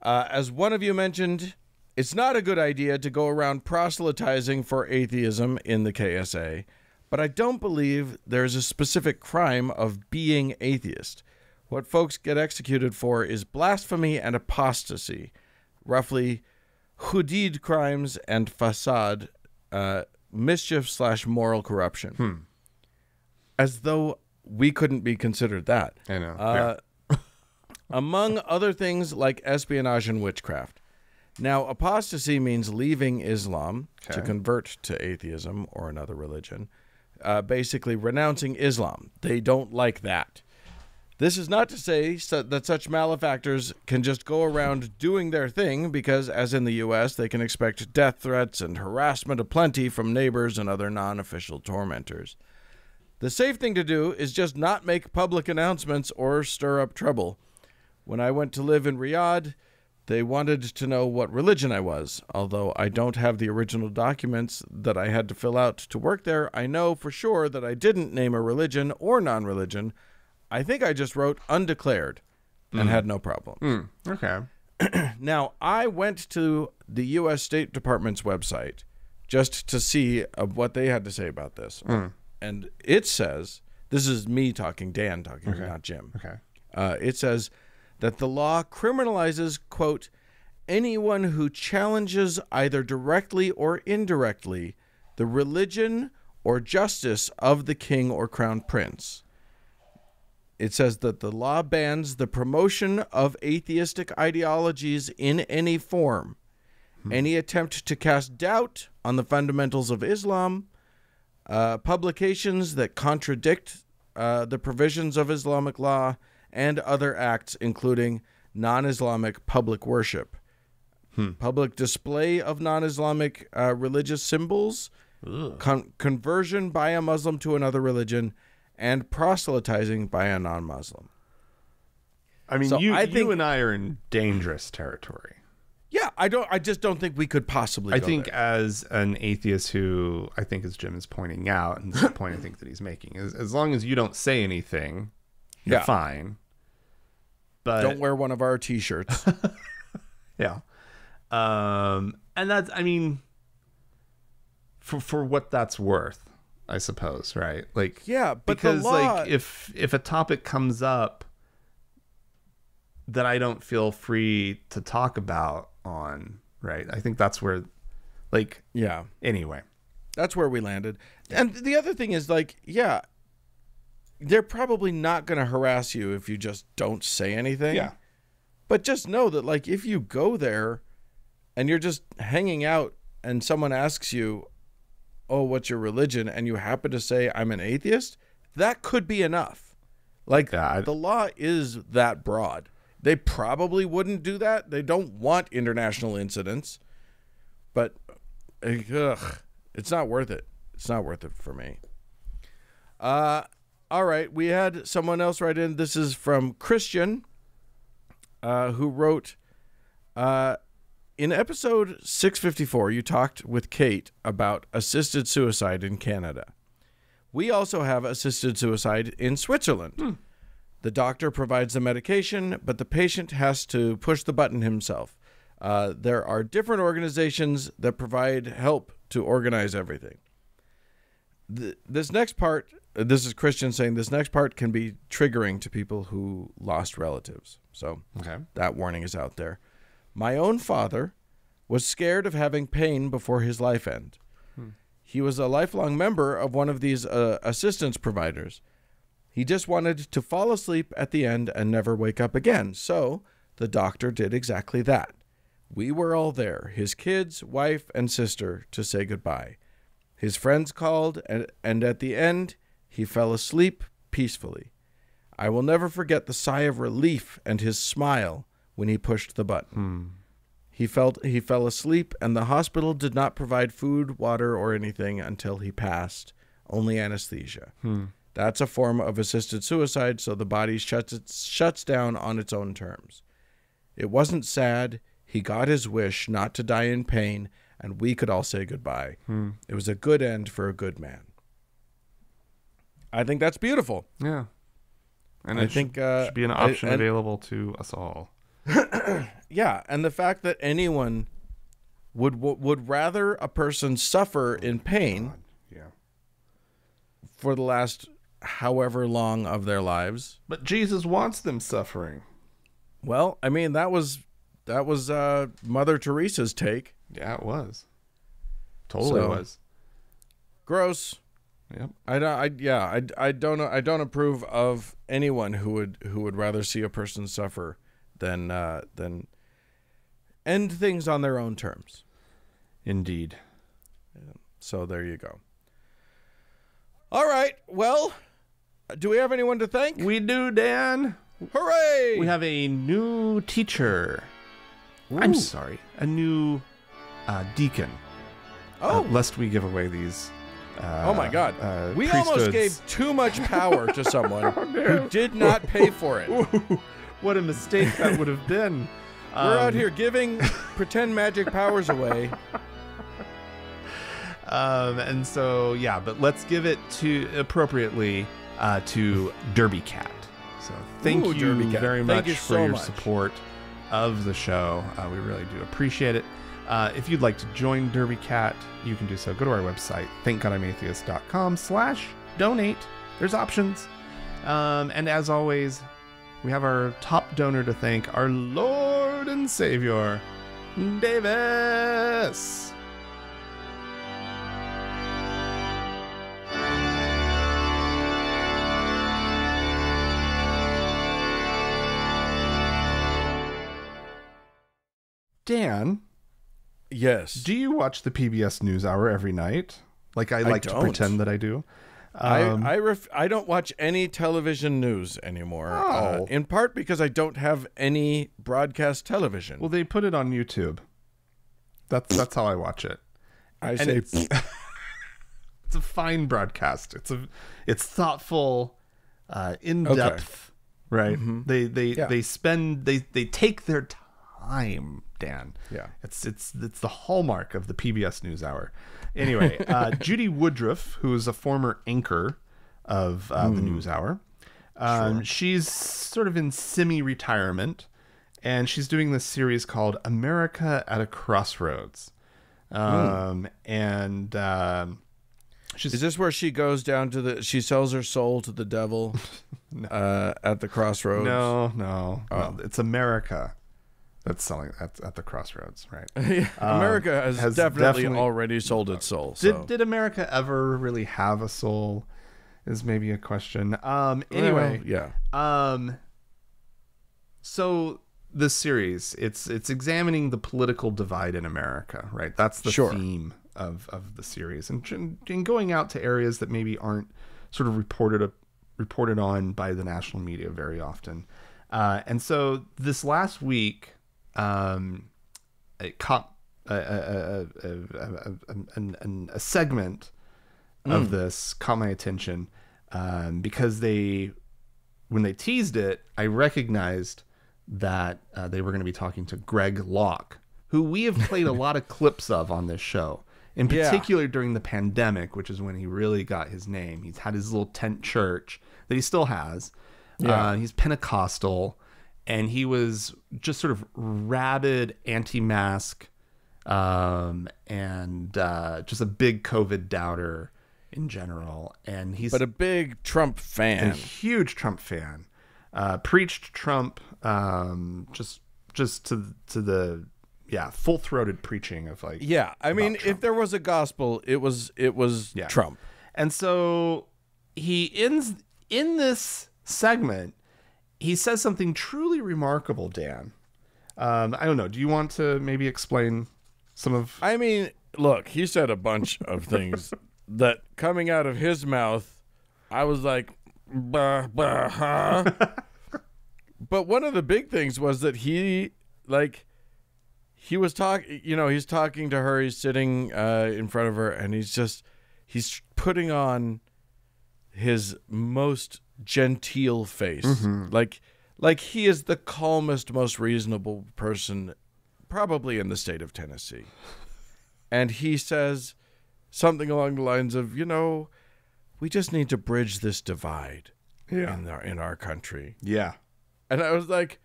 As one of you mentioned, it's not a good idea to go around proselytizing for atheism in the KSA, but I don't believe there's a specific crime of being atheist. What folks get executed for is blasphemy and apostasy, roughly hudud crimes and fasad, mischief/moral corruption. As though we couldn't be considered that. I know. Among other things like espionage and witchcraft. Now, apostasy means leaving Islam to convert to atheism or another religion, basically renouncing Islam. They don't like that. This is not to say that such malefactors can just go around doing their thing because, as in the U.S., they can expect death threats and harassment aplenty from neighbors and other non-official tormentors. The safe thing to do is just not make public announcements or stir up trouble. When I went to live in Riyadh, they wanted to know what religion I was. Although I don't have the original documents that I had to fill out to work there, I know for sure that I didn't name a religion or non-religion. I think I just wrote undeclared and had no problem. Okay. Now, I went to the U.S. State Department's website just to see what they had to say about this. And it says, this is me talking, Dan talking, not Jim. Okay. It says that the law criminalizes, quote, anyone who challenges either directly or indirectly the religion or justice of the king or crown prince. It says that the law bans the promotion of atheistic ideologies in any form. Any attempt to cast doubt on the fundamentals of Islam, publications that contradict the provisions of Islamic law, and other acts including non-Islamic public worship, public display of non-Islamic religious symbols, conversion by a Muslim to another religion, and proselytizing by a non-Muslim. I mean, So you think- and I are in dangerous territory. Yeah, I just don't think we could possibly I go think there. as an atheist who, I think as Jim is pointing out, and this is the point I think that he's making, is as long as you don't say anything, you're Yeah. fine. But Don't wear one of our T-shirts. yeah. And that's, I mean, for what that's worth, I suppose, right? Like, Yeah, but because the law... like if a topic comes up that I don't feel free to talk about on, right? I think that's where, like, Yeah, anyway. that's where we landed. And the other thing is, like, yeah, they're probably not going to harass you if you just don't say anything. Yeah. But just know that, like, if you go there and you're just hanging out and someone asks you, oh, what's your religion? And you happen to say, I'm an atheist, that could be enough. Like, Yeah, the law is that broad. They probably wouldn't do that. They don't want international incidents. But, it's not worth it. It's not worth it for me. All right, we had someone else write in. This is from Christian, who wrote, in episode 654, you talked with Kate about assisted suicide in Canada. We also have assisted suicide in Switzerland. The doctor provides the medication, but the patient has to push the button himself. There are different organizations that provide help to organize everything. This next part, this is Christian saying, this next part can be triggering to people who lost relatives. So that warning is out there. My own father was scared of having pain before his life end. He was a lifelong member of one of these assistance providers. He just wanted to fall asleep at the end and never wake up again. So the doctor did exactly that. We were all there, his kids, wife, and sister, to say goodbye. His friends called, and at the end, he fell asleep peacefully. I will never forget the sigh of relief and his smile when he pushed the button. He fell asleep, and the hospital did not provide food, water, or anything until he passed, only anesthesia. That's a form of assisted suicide, so the body shuts down on its own terms. It wasn't sad. He got his wish not to die in pain, and we could all say goodbye. It was a good end for a good man. I think that's beautiful. Yeah. And I it think should be an option available to us all. Yeah, and the fact that anyone would rather a person suffer in pain for the last however long of their lives. But Jesus wants them suffering. Well, I mean, that was Mother Teresa's take. Yeah, it was. Totally was. Gross. Yep. I don't approve of anyone who would rather see a person suffer than end things on their own terms. Indeed. So there you go. All right. Well, Do we have anyone to thank? We do, Dan. Hooray! We have a new teacher. Ooh. I'm sorry, a new deacon. Oh, lest we give away these. Oh my God! We almost gave too much power to someone who did not pay for it. Ooh, what a mistake that would have been. We're out here giving pretend magic powers away. And so yeah, but let's give it to appropriately to Derby Cat. So thank you Derby Cat. very Thank much you for so your much. support of the show. We really do appreciate it. If you'd like to join Derby Cat, you can do so. Go to our website, thankgodimatheist.com/donate. There's options. And as always, we have our top donor to thank, our Lord and Savior, Davis. Dan, Yes. do you watch the PBS NewsHour every night? Like I like to don't. pretend that I do. I don't watch any television news anymore. Oh. In part because I don't have any broadcast television. Well, they put it on YouTube. That's how I watch it. I And say it's a fine broadcast. It's thoughtful, in depth, right? Mm-hmm. They take their time, Dan. Yeah. It's the hallmark of the PBS NewsHour. Anyway, Judy Woodruff, who is a former anchor of the NewsHour, she's sort of in semi-retirement, and she's doing this series called America at a Crossroads. Is this where she goes down to she sells her soul to the devil at the crossroads? No. It's America that's selling at the crossroads, right? America has definitely already sold its soul. So. Did America ever really have a soul? Is maybe a question. Anyway, yeah. So this series, it's examining the political divide in America, right? That's the theme of the series, and going out to areas that maybe aren't sort of reported on by the national media very often. And so this last week, it caught a segment of this caught my attention because when they teased it, I recognized that they were going to be talking to Greg Locke, who we have played a lot of clips of on this show, in particular during the pandemic, which is when he really got his name. He's had his little tent church that he still has. He's Pentecostal, and he was just sort of rabid anti-mask and just a big COVID doubter in general. And he's a big Trump fan. A huge Trump fan. Preached Trump just to the full-throated preaching of like I mean Trump. If there was a gospel, it was Trump. And so he ends in this segment, he says something truly remarkable, Dan. I don't know, do you want to maybe explain some of I mean, look, he said a bunch of things that coming out of his mouth I was like bah, bah, huh? But one of the big things was that he was talking, he's talking to her, he's sitting in front of her, and he's putting on his most genteel face. Like he is the calmest, most reasonable person probably in the state of Tennessee. And he says something along the lines of, we just need to bridge this divide in our country. Yeah. And I was like,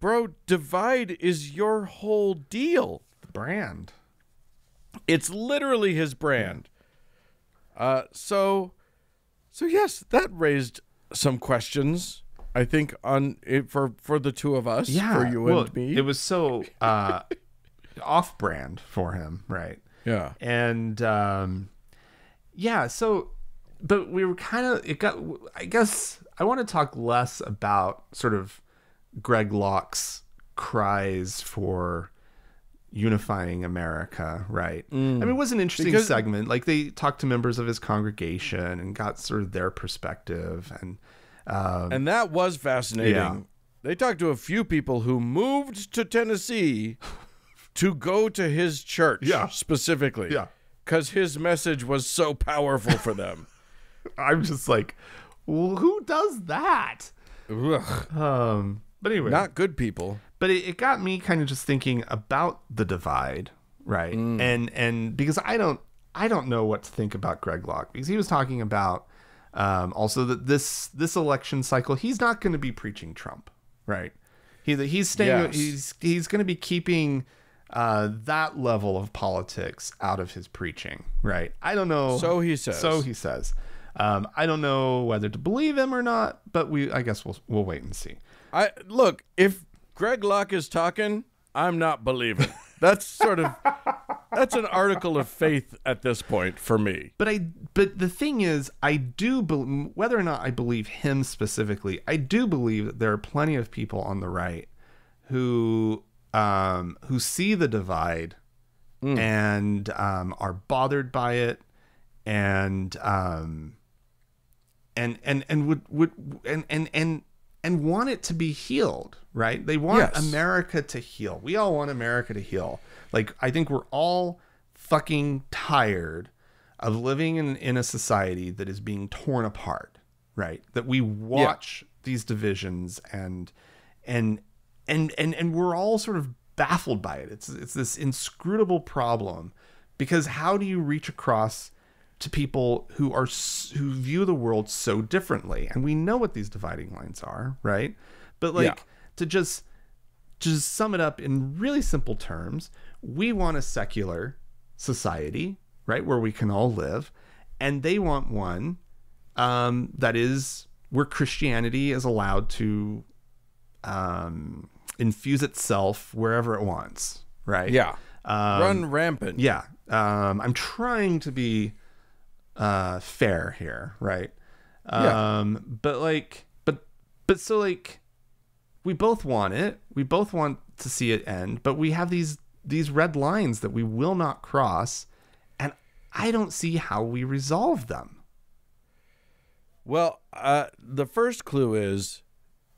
bro, divide is your whole deal. The brand. It's literally his brand. So yes, that raised some questions, I think, on it for the two of us, for you and me. It was so off-brand for him, right? Yeah. And but we were I guess I want to talk less about sort of Greg Locke's cries for, unifying America, right? I mean, it was an interesting segment. Like, they talked to members of his congregation and got sort of their perspective, and that was fascinating. Yeah. They talked to a few people who moved to Tennessee to go to his church, specifically, because his message was so powerful for them. I'm just like, well, who does that? Ugh. But anyway, not good people. But it got me kind of just thinking about the divide, right? And because I don't know what to think about Greg Locke, because he was talking about also that this election cycle, he's not going to be preaching Trump, right? He's staying. Yes. He's going to be keeping that level of politics out of his preaching, right? I don't know. So he says. I don't know whether to believe him or not, but I guess we'll wait and see. Look, if Greg Locke is talking, I'm not believing. That's an article of faith at this point for me. But the thing is, I do believe, whether or not I believe him specifically, I do believe that there are plenty of people on the right who see the divide and are bothered by it, and want it to be healed, right? They want America to heal. We all want America to heal. Like, I think we're all fucking tired of living in a society that is being torn apart, right? That we watch these divisions and we're all sort of baffled by it. It's this inscrutable problem, because how do you reach across to people who view the world so differently? And we know what these dividing lines are, right? But to just sum it up in really simple terms, we want a secular society, right, where we can all live, and they want one that is where Christianity is allowed to infuse itself wherever it wants, right? Yeah. Run rampant. Yeah. I'm trying to be fair here, right? But so, like, we both want it. We both want to see it end, but we have these red lines that we will not cross, and I don't see how we resolve them. Well, the first clue is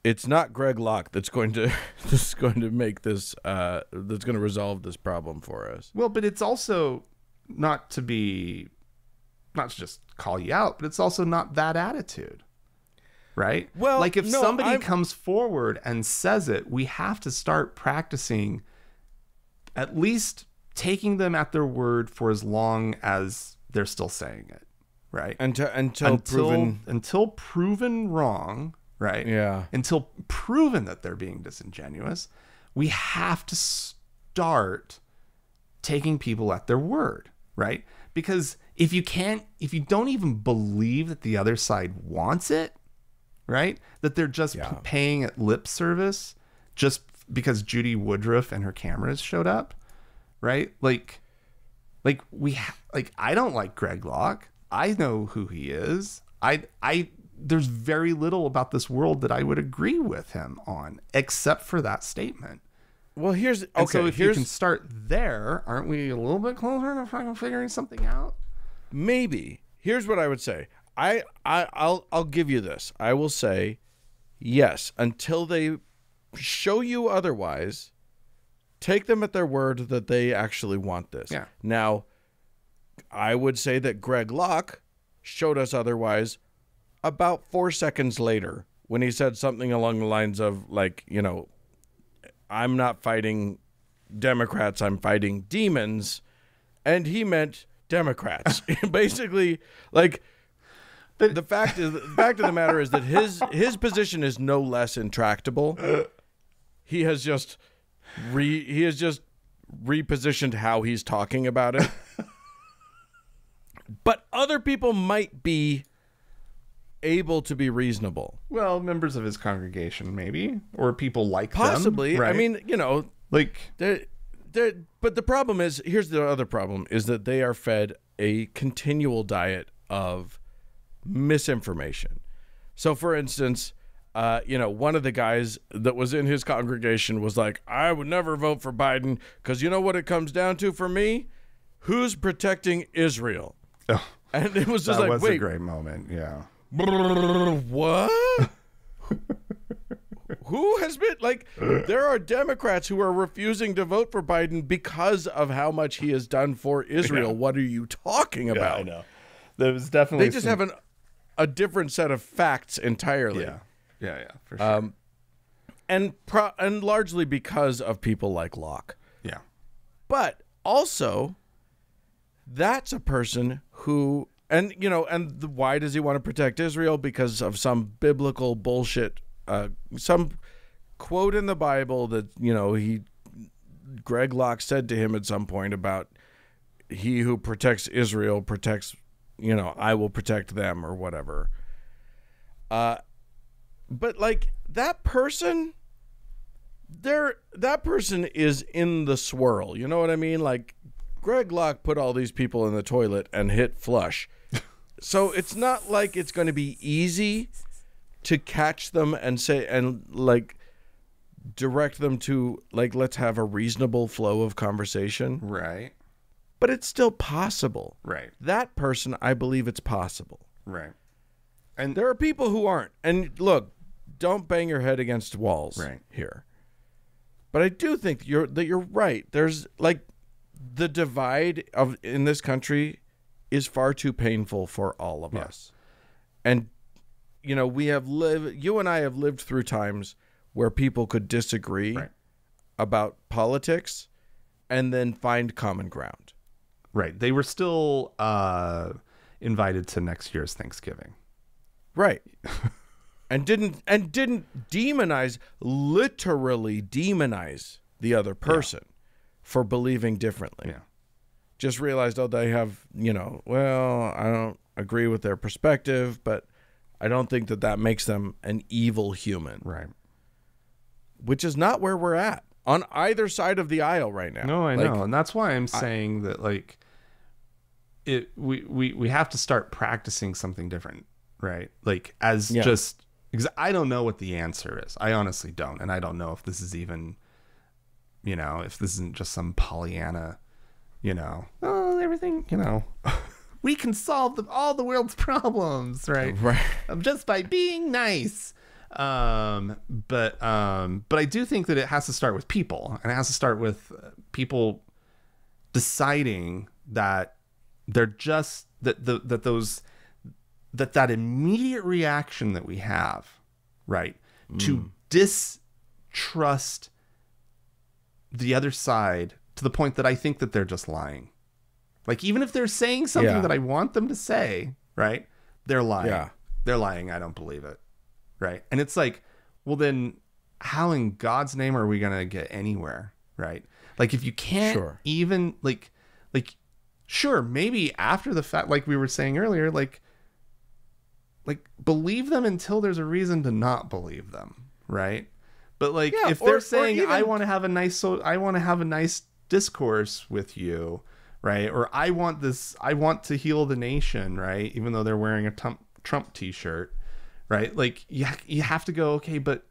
it's not Greg Locke that's going to make this that's going to resolve this problem for us. Well, but it's also not to just call you out, but it's also not that attitude, right? Well, like, if somebody comes forward and says it, we have to start practicing at least taking them at their word for as long as they're still saying it, right? Until proven wrong, right? Yeah. Until proven that they're being disingenuous, we have to start taking people at their word, right? Because if you don't even believe that the other side wants it, right? That they're just paying it lip service just because Judy Woodruff and her cameras showed up, right? I don't like Greg Locke. I know who he is. There's very little about this world that I would agree with him on, except for that statement. Well, so if you can start there, aren't we a little bit closer to figuring something out? Maybe. Here's what I would say. I'll give you this. I will say, yes, until they show you otherwise, take them at their word that they actually want this. Yeah. Now, I would say that Greg Locke showed us otherwise about 4 seconds later, when he said something along the lines of, like, I'm not fighting Democrats, I'm fighting demons. And he meant Democrats. Basically, like, but the fact of the matter is that his position is no less intractable. He has just repositioned how he's talking about it. But other people might be able to be reasonable. Well, members of his congregation, maybe, or people like possibly. Them, right? I mean, like, but the problem is, here's the other problem, is that they are fed a continual diet of misinformation. So, for instance, one of the guys that was in his congregation was like, I would never vote for Biden because you know what it comes down to for me? Who's protecting Israel? Oh, and it was just that like, was wait, a great moment. Yeah. What? Who has been like, there are Democrats who are refusing to vote for Biden because of how much he has done for Israel. Yeah. What are you talking about? I know. There was definitely they just have a different set of facts entirely. Yeah, for sure. And largely because of people like Locke. Yeah. But also, that's a person who, why does he want to protect Israel? Because of some biblical bullshit, some quote in the Bible that, Greg Locke said to him at some point about he who protects Israel protects, I will protect them or whatever. But like that person is in the swirl. You know what I mean? Like Greg Locke put all these people in the toilet and hit flush. So it's not like it's going to be easy to catch them and direct them to let's have a reasonable flow of conversation. Right. But it's still possible. Right. That person, I believe it's possible. Right. And there are people who aren't. And look, don't bang your head against walls here. But I do think that you're right. There's the divide in this country is far too painful for all of us. And you and I have lived through times where people could disagree about politics and then find common ground. Right. They were still invited to next year's Thanksgiving. Right. and didn't literally demonize the other person for believing differently. Yeah. Just realized, they have, I don't agree with their perspective, but I don't think that makes them an evil human. Right. Which is not where we're at on either side of the aisle right now. No, I know. And that's why I'm saying that we have to start practicing something different, right? Just because I don't know what the answer is. I honestly don't. And I don't know if this is even, if this isn't just some Pollyanna, everything, we can solve all the world's problems, right? Right. Just by being nice. But I do think that it has to start with people, and it has to start with people deciding that they're just that immediate reaction that we have, right, to distrust the other side to the point that I think that they're just lying. Even if they're saying something that I want them to say, right, they're lying. Yeah. They're lying. I don't believe it. Right. And it's well, then how in God's name are we going to get anywhere? Right. If you can't even sure, maybe after the fact, like we were saying earlier, believe them until there's a reason to not believe them. Right. But if they're saying, I want to have a nice discourse with you. Right. Or I want to heal the nation. Right. Even though they're wearing a Trump t-shirt. Right. You have to go, okay, but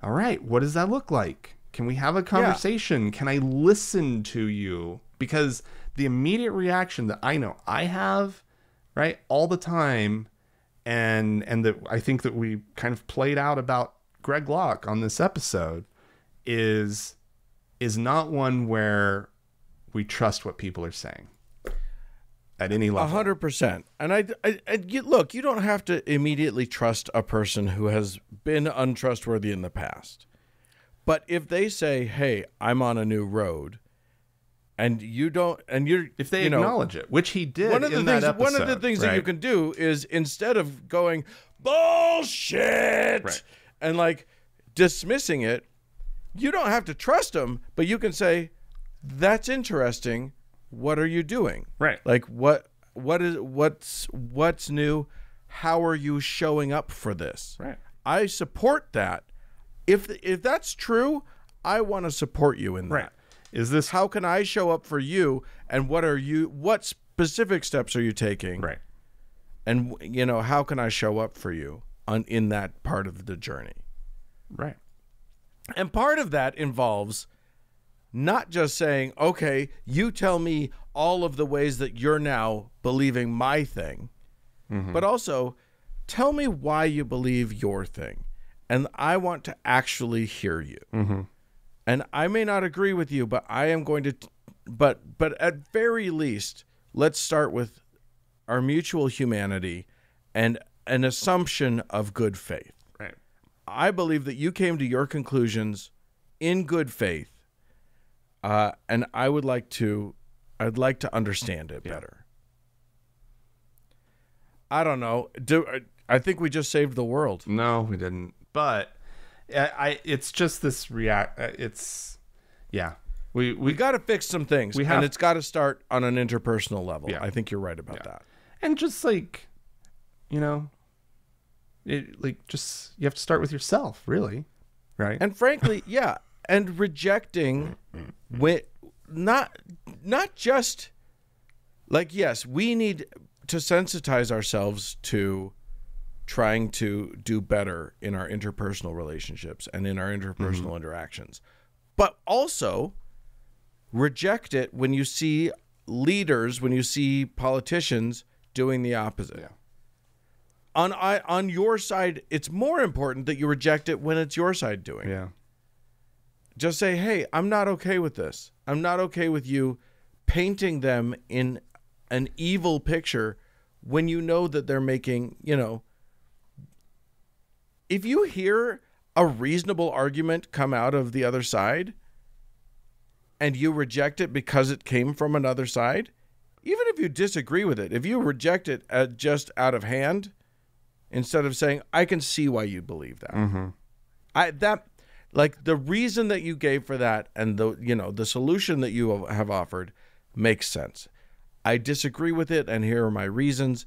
all right, what does that look like? Can we have a conversation? Yeah. Can I listen to you? Because the immediate reaction that I know I have, right, all the time, and that I think that we kind of played out about Greg Locke on this episode is not one where we trust what people are saying. At any level. 100%. And look, you don't have to immediately trust a person who has been untrustworthy in the past. But if they say, hey, I'm on a new road, and you don't, and you're, if they acknowledge it, which he did one of the things that you can do is, instead of going, bullshit, and dismissing it, you don't have to trust them, but you can say, that's interesting. What are you doing? Right. What's new? How are you showing up for this? Right. I support that. If that's true, I want to support you in that. Right. Is this how can I show up for you, and what specific steps are you taking? Right. And how can I show up for you in that part of the journey. Right. And part of that involves not just saying, okay, you tell me all of the ways that you're now believing my thing, but also tell me why you believe your thing. And I want to actually hear you. And I may not agree with you, but I am going to, but at very least, let's start with our mutual humanity and an assumption of good faith. Right. I believe that you came to your conclusions in good faith, and I'd like to understand it better. I don't know. I think we just saved the world. No, we didn't. But it's just this we got to fix some things, and it's got to start on an interpersonal level. Yeah. I think you're right about that. And just like, you have to start with yourself, really, right? And frankly, yeah, and rejecting not just like, yes, we need to sensitize ourselves to trying to do better in our interpersonal relationships and in our interpersonal interactions, but also reject it when you see leaders, when you see politicians doing the opposite. Yeah. On your side, it's more important that you reject it when it's your side doing it. Just say, hey, I'm not okay with this. I'm not okay with you painting them in an evil picture when you know that they're making, if you hear a reasonable argument come out of the other side and you reject it because it came from another side, even if you disagree with it, if you reject it just out of hand, instead of saying, I can see why you believe that. The reason that you gave for that and the solution that you have offered makes sense. I disagree with it, and here are my reasons,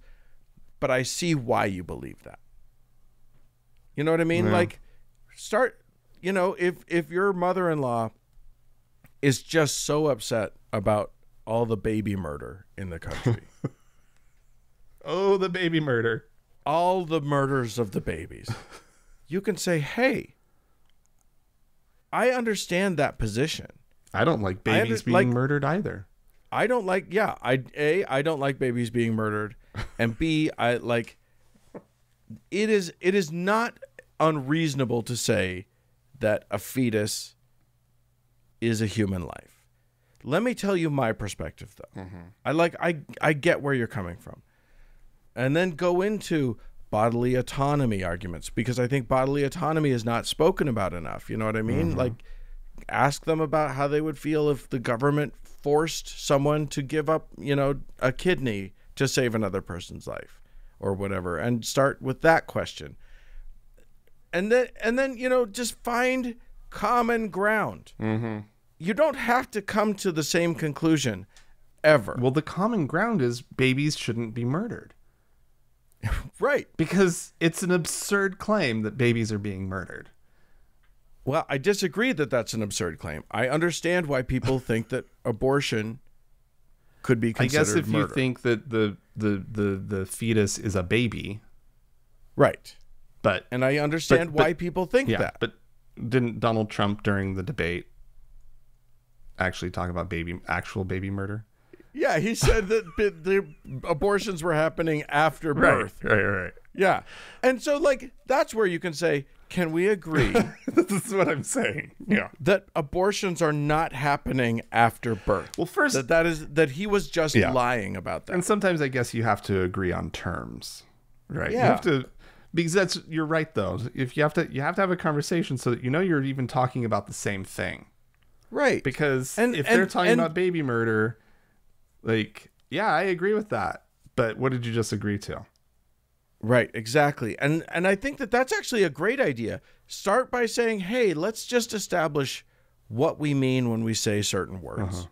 but I see why you believe that. You know what I mean? Yeah. Like, start, if your mother-in-law is just so upset about all the baby murder in the country. Oh, the baby murder. All the murders of the babies. You can say, hey, I understand that position. I don't like babies being murdered either. I don't like, I don't like babies being murdered. And B, it is not unreasonable to say that a fetus is a human life. Let me tell you my perspective, though. I get where you're coming from. And then go into bodily autonomy arguments, because I think bodily autonomy is not spoken about enough. You know what I mean? Like, ask them about how they would feel if the government forced someone to give up, a kidney to save another person's life or whatever, and start with that question. And then just find common ground. You don't have to come to the same conclusion ever. Well, the common ground is babies shouldn't be murdered. Right. Because it's an absurd claim that babies are being murdered. Well, I disagree that that's an absurd claim. I understand why people think that abortion could be considered murder. I guess if you think that the fetus is a baby. Right. But and I understand why people think that. But didn't Donald Trump during the debate actually talk about actual baby murder? Yeah, he said that the abortions were happening after birth. Right. Yeah. And so, that's where you can say, can we agree? This is what I'm saying. Yeah. That abortions are not happening after birth. Well, first... That he was just lying about that. And sometimes I guess you have to agree on terms, right? Yeah. You have to... Because you're right, though. If you have to have a conversation so that you're even talking about the same thing. Right. Because if they're talking about baby murder... I agree with that. But what did you just agree to? Right, exactly. And I think that that's actually a great idea. Start by saying, hey, let's just establish what we mean when we say certain words.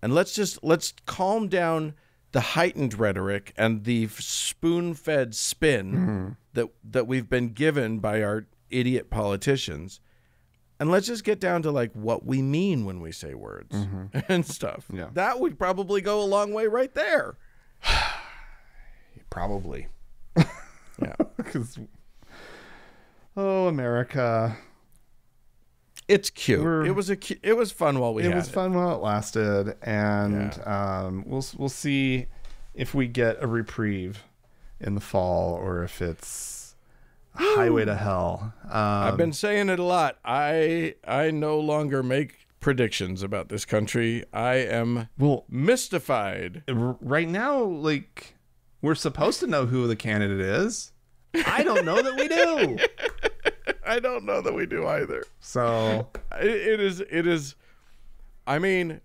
And let's calm down the heightened rhetoric and the spoon-fed spin that we've been given by our idiot politicians. And let's just get down to what we mean when we say words and stuff. Yeah. That would probably go a long way right there. Probably. Yeah. Because Oh, America. It's cute. It was fun while we had it. It was fun while it lasted, and we'll see if we get a reprieve in the fall or if it's a highway to hell. I've been saying it a lot. I no longer make predictions about this country. I am mystified. Right now, like, we're supposed to know who the candidate is. I don't know that we do. I don't know that we do either. So it is. I mean,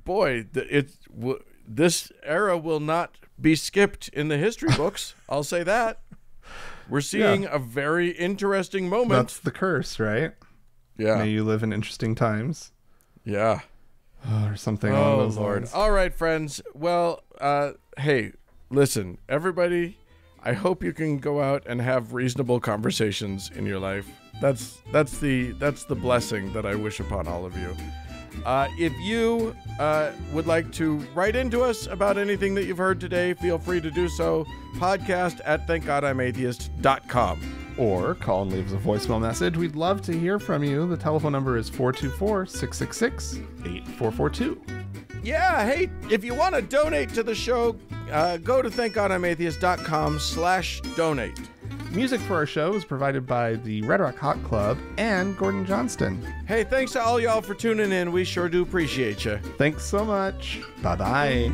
boy, this era will not be skipped in the history books. I'll say that. We're seeing a very interesting moment. That's the curse, right? Yeah. May you live in interesting times. Yeah. Or something along those lines. All right, friends. Well, hey, listen, everybody. I hope you can go out and have reasonable conversations in your life. That's the blessing that I wish upon all of you. If you would like to write into us about anything that you've heard today, feel free to do so. podcast@thankgodimatheist.com. Or call and leave us a voicemail message. We'd love to hear from you. The telephone number is 424-666-8442. Yeah, hey, if you want to donate to the show, go to thankgodimatheist.com/donate. Music for our show is provided by the Red Rock Hot Club and Gordon Johnston. Hey, thanks to all y'all for tuning in. We sure do appreciate you. Thanks so much. Bye-bye.